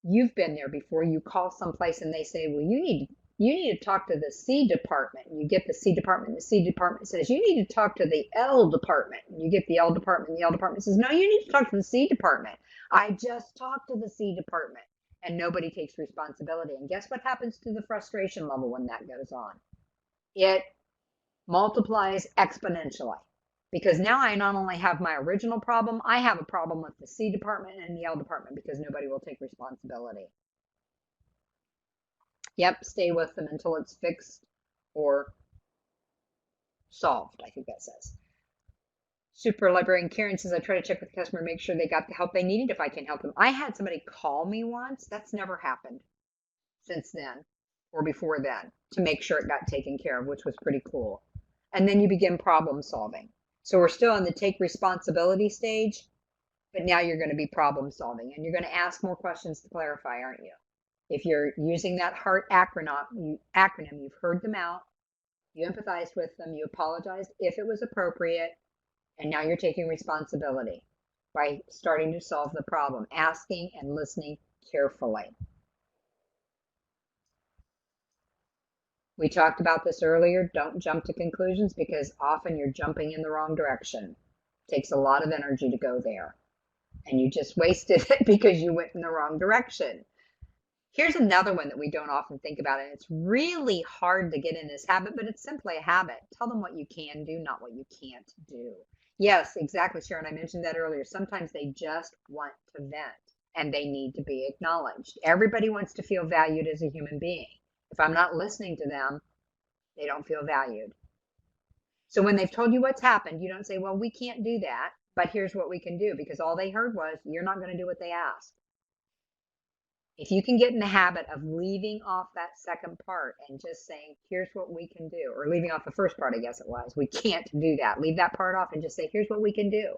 You've been there before. You call someplace and they say, well, you need to talk to the C department. You get the C department. The C department says, you need to talk to the L department. You get the L department. The L department says, no, you need to talk to the C department. I just talked to the C department. And nobody takes responsibility. And guess what happens to the frustration level when that goes on? It multiplies exponentially. Because now I not only have my original problem, I have a problem with the C department and the L department because nobody will take responsibility. Yep, stay with them until it's fixed or solved, I think that says. Super Librarian Karen says, I try to check with the customer, make sure they got the help they needed if I can help them. I had somebody call me once. That's never happened since then or before then to make sure it got taken care of, which was pretty cool. And then you begin problem solving. So we're still in the take responsibility stage, but now you're going to be problem solving and you're going to ask more questions to clarify, aren't you? If you're using that HEART acronym, you've heard them out, you empathized with them, you apologized if it was appropriate, and now you're taking responsibility by starting to solve the problem, asking and listening carefully. We talked about this earlier. Don't jump to conclusions because often you're jumping in the wrong direction. It takes a lot of energy to go there. And you just wasted it because you went in the wrong direction. Here's another one that we don't often think about, and it's really hard to get in this habit, but it's simply a habit. Tell them what you can do, not what you can't do. Yes, exactly, Sharon. I mentioned that earlier. Sometimes they just want to vent, and they need to be acknowledged. Everybody wants to feel valued as a human being. If I'm not listening to them, they don't feel valued. So when they've told you what's happened, you don't say, well, we can't do that, but here's what we can do, because all they heard was, you're not going to do what they asked. If you can get in the habit of leaving off that second part and just saying, here's what we can do, or leaving off the first part, I guess it was, we can't do that. Leave that part off and just say, here's what we can do.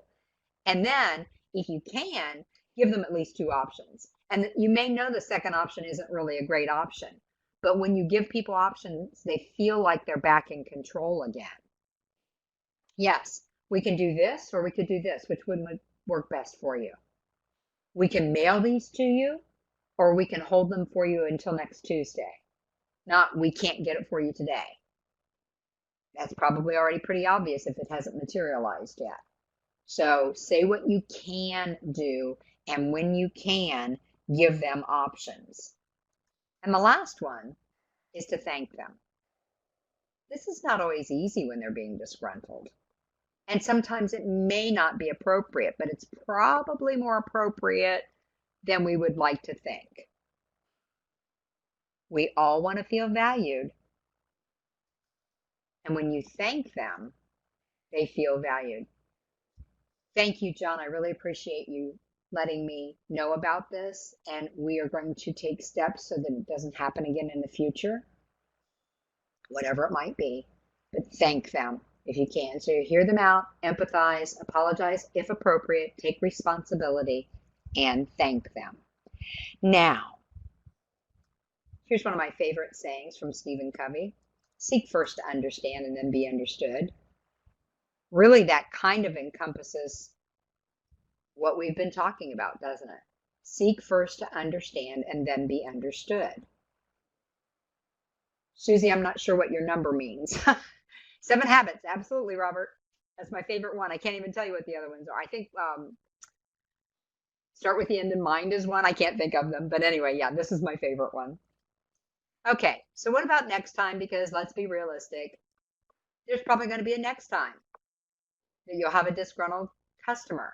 And then if you can, give them at least two options. And you may know the second option isn't really a great option, but when you give people options, they feel like they're back in control again. Yes, we can do this or we could do this. Which would work best for you? We can mail these to you, or we can hold them for you until next Tuesday. Not, we can't get it for you today. That's probably already pretty obvious if it hasn't materialized yet. So say what you can do, and when you can, give them options. And the last one is to thank them. This is not always easy when they're being disgruntled. And sometimes it may not be appropriate, but it's probably more appropriate than we would like to think. We all want to feel valued. And when you thank them, they feel valued. Thank you, John. I really appreciate you letting me know about this. And we are going to take steps so that it doesn't happen again in the future, whatever it might be. But thank them if you can. So you hear them out, empathize, apologize if appropriate, take responsibility, and thank them. Now, here's one of my favorite sayings from Stephen Covey. Seek first to understand and then be understood. Really, that kind of encompasses what we've been talking about, doesn't it? Seek first to understand and then be understood. Susie, I'm not sure what your number means. 7 habits. Absolutely, Robert. That's my favorite one. I can't even tell you what the other ones are. I think start with the end in mind is one. I can't think of them. But anyway, yeah, this is my favorite one. Okay, so what about next time? Because let's be realistic. There's probably going to be a next time that you'll have a disgruntled customer,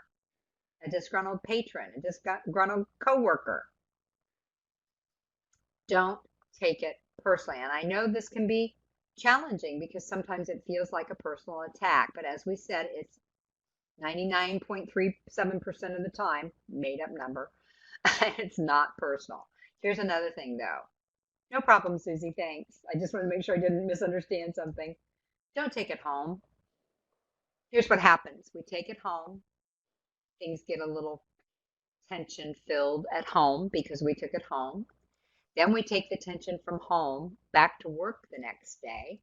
a disgruntled patron, a disgruntled coworker. Don't take it personally. And I know this can be challenging because sometimes it feels like a personal attack. But as we said, it's 99.37% of the time, made up number. It's not personal. Here's another thing though. No problem, Susie, thanks. I just want to make sure I didn't misunderstand something. Don't take it home. Here's what happens. We take it home. Things get a little tension filled at home because we took it home. Then we take the tension from home back to work the next day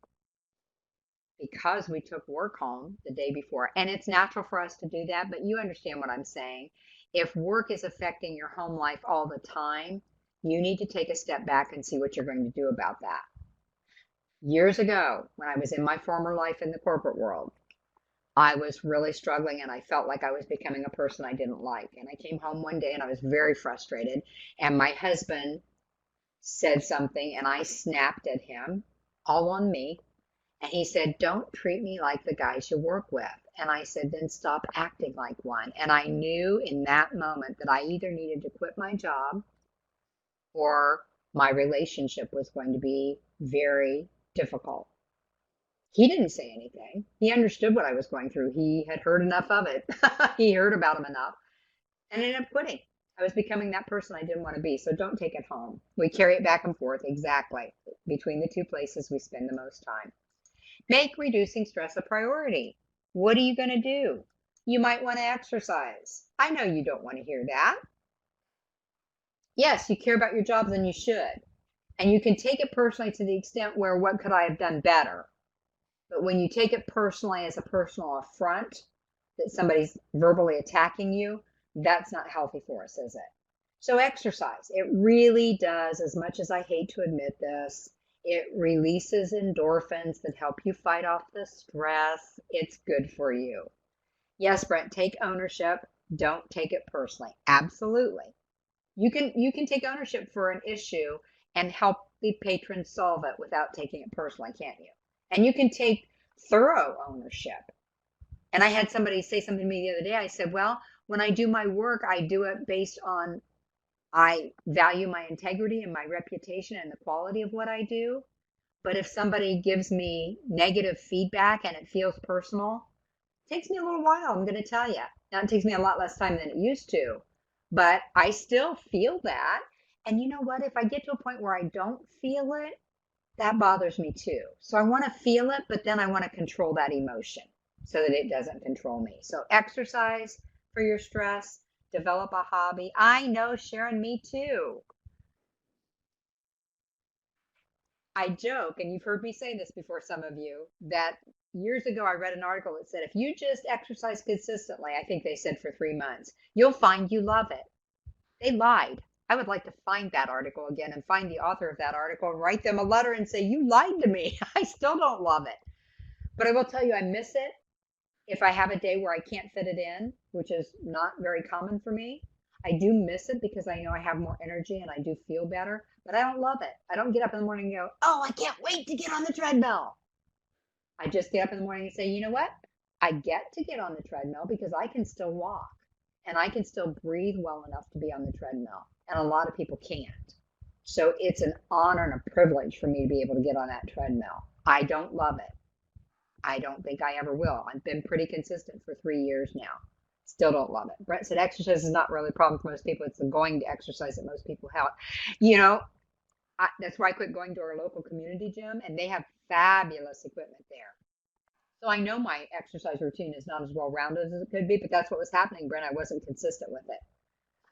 because we took work home the day before. And it's natural for us to do that, but you understand what I'm saying. If work is affecting your home life all the time, you need to take a step back and see what you're going to do about that. Years ago, when I was in my former life in the corporate world, I was really struggling and I felt like I was becoming a person I didn't like. And I came home one day and I was very frustrated. And my husband said something and I snapped at him, all on me. And he said, "Don't treat me like the guys you work with." And I said, "Then stop acting like one." And I knew in that moment that I either needed to quit my job or my relationship was going to be very difficult. He didn't say anything. He understood what I was going through. He had heard enough of it. He heard about him enough and ended up quitting. I was becoming that person I didn't want to be. So don't take it home. We carry it back and forth exactly between the two places we spend the most time. Make reducing stress a priority. What are you going to do? You might want to exercise. I know you don't want to hear that. Yes, you care about your job, then you should. And you can take it personally to the extent where what could I have done better? But when you take it personally as a personal affront that somebody's verbally attacking you, that's not healthy for us, is it? So exercise. It really does, as much as I hate to admit this, it releases endorphins that help you fight off the stress. It's good for you. Yes, Brent, take ownership. Don't take it personally. Absolutely. You can take ownership for an issue and help the patron solve it without taking it personally, can't you? And you can take thorough ownership. And I had somebody say something to me the other day. I said, well, when I do my work, I do it based on I value my integrity and my reputation and the quality of what I do. But if somebody gives me negative feedback and it feels personal, it takes me a little while, I'm going to tell you. Now, it takes me a lot less time than it used to, but I still feel that. And you know what? If I get to a point where I don't feel it, that bothers me too. So I want to feel it, but then I want to control that emotion so that it doesn't control me. So exercise for your stress, develop a hobby. I know, Sharon, me too. I joke, and you've heard me say this before, some of you, that years ago I read an article that said if you just exercise consistently, I think they said for 3 months, you'll find you love it. They lied. I would like to find that article again and find the author of that article and write them a letter and say, you lied to me. I still don't love it. But I will tell you, I miss it if I have a day where I can't fit it in, which is not very common for me. I do miss it because I know I have more energy and I do feel better, but I don't love it. I don't get up in the morning and go, oh, I can't wait to get on the treadmill. I just get up in the morning and say, you know what? I get to get on the treadmill because I can still walk and I can still breathe well enough to be on the treadmill. And a lot of people can't. So it's an honor and a privilege for me to be able to get on that treadmill. I don't love it. I don't think I ever will. I've been pretty consistent for 3 years now. Still don't love it. Brett said exercise is not really a problem for most people. It's the going to exercise that most people have. You know, that's why I quit going to our local community gym, and they have fabulous equipment there. So I know my exercise routine is not as well rounded as it could be, but that's what was happening, Brent. I wasn't consistent with it.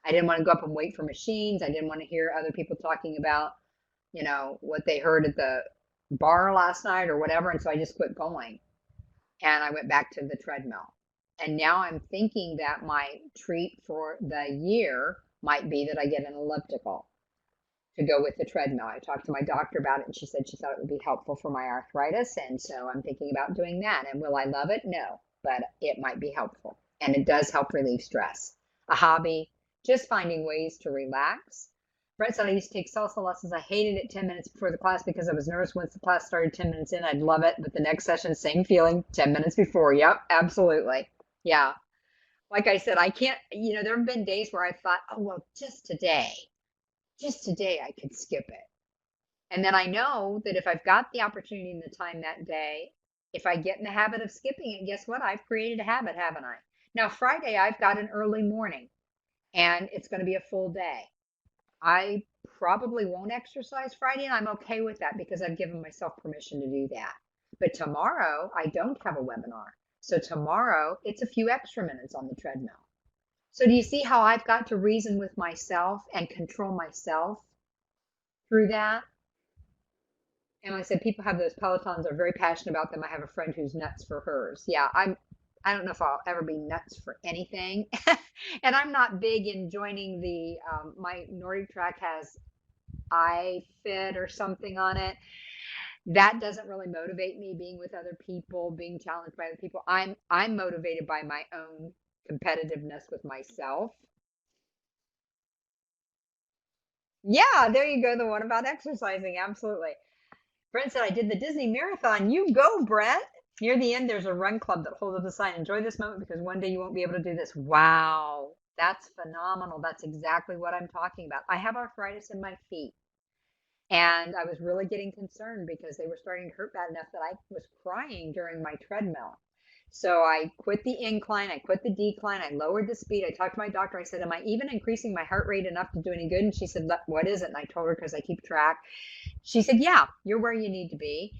I didn't want to go up and wait for machines. I didn't want to hear other people talking about, what they heard at the bar last night or whatever. And so I just quit going and I went back to the treadmill. And now I'm thinking that my treat for the year might be that I get an elliptical to go with the treadmill. I talked to my doctor about it and she said she thought it would be helpful for my arthritis. And so I'm thinking about doing that. And will I love it? No, but it might be helpful. And it does help relieve stress. A hobby, just finding ways to relax. Brett said I used to take salsa lessons. I hated it 10 minutes before the class because I was nervous once the class started 10 minutes in. I'd love it. But the next session, same feeling 10 minutes before. Yep, absolutely. Yeah. Like I said, I can't, there have been days where I thought, oh, well, just today I could skip it. And then I know that if I've got the opportunity and the time that day, if I get in the habit of skipping it, guess what? I've created a habit, haven't I? Now, Friday, I've got an early morning and it's going to be a full day. I probably won't exercise Friday, and I'm okay with that because I've given myself permission to do that. But tomorrow, I don't have a webinar. So tomorrow, it's a few extra minutes on the treadmill. So do you see how I've got to reason with myself and control myself through that? And like I said, people have those Pelotons, are very passionate about them. I have a friend who's nuts for hers. Yeah, I don't know if I'll ever be nuts for anything. And I'm not big in joining the my Nordic track has iFit or something on it. That doesn't really motivate me, being with other people, being challenged by other people. I'm motivated by my own competitiveness with myself. Yeah, there you go. The one about exercising. Absolutely. Brent said, I did the Disney Marathon. You go, Brent. Near the end, there's a run club that holds up the sign. Enjoy this moment because one day you won't be able to do this. Wow. That's phenomenal. That's exactly what I'm talking about. I have arthritis in my feet. And I was really getting concerned because they were starting to hurt bad enough that I was crying during my treadmill. So I quit the incline, I quit the decline, I lowered the speed. I talked to my doctor. I said, am I even increasing my heart rate enough to do any good? And she said, what is it? And I told her because I keep track. She said, yeah, you're where you need to be.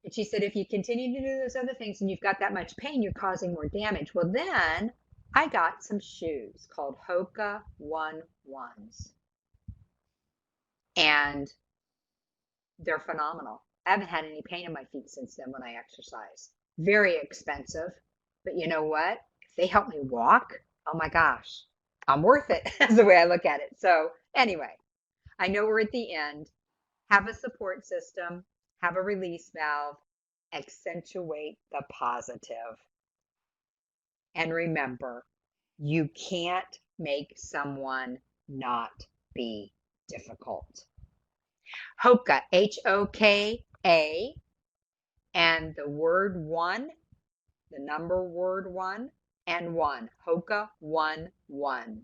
And she said, if you continue to do those other things and you've got that much pain, you're causing more damage. Well, then I got some shoes called Hoka One Ones. And they're phenomenal. I haven't had any pain in my feet since then when I exercise. Very expensive, but you know what? If they help me walk, oh my gosh, I'm worth it. That's the way I look at it. So, anyway, I know we're at the end. Have a support system, have a release valve, accentuate the positive. And remember, you can't make someone not be difficult. Hoka, Hoka, and the word one, the number word one, and one. Hoka 1 1.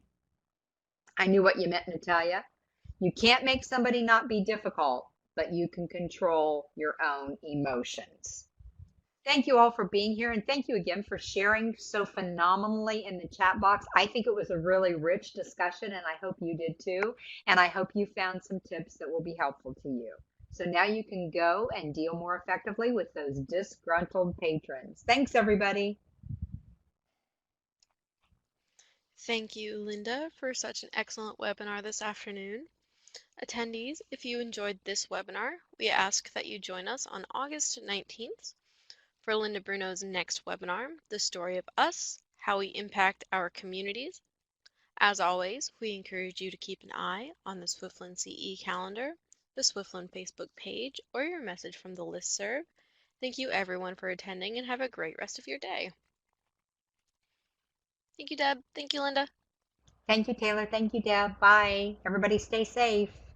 I knew what you meant, Natalia. You can't make somebody not be difficult, but you can control your own emotions. Thank you all for being here, and thank you again for sharing so phenomenally in the chat box. I think it was a really rich discussion, and I hope you did too. And I hope you found some tips that will be helpful to you. So now you can go and deal more effectively with those disgruntled patrons. Thanks, everybody. Thank you, Linda, for such an excellent webinar this afternoon. Attendees, if you enjoyed this webinar, we ask that you join us on August 19th for Linda Bruno's next webinar, The Story of Us, How We Impact Our Communities. As always, we encourage you to keep an eye on the Swiftland CE calendar, the Swiftland Facebook page, or your message from the listserv. Thank you everyone for attending and have a great rest of your day. Thank you, Deb. Thank you, Linda. Thank you, Taylor. Thank you, Deb. Bye. Everybody stay safe.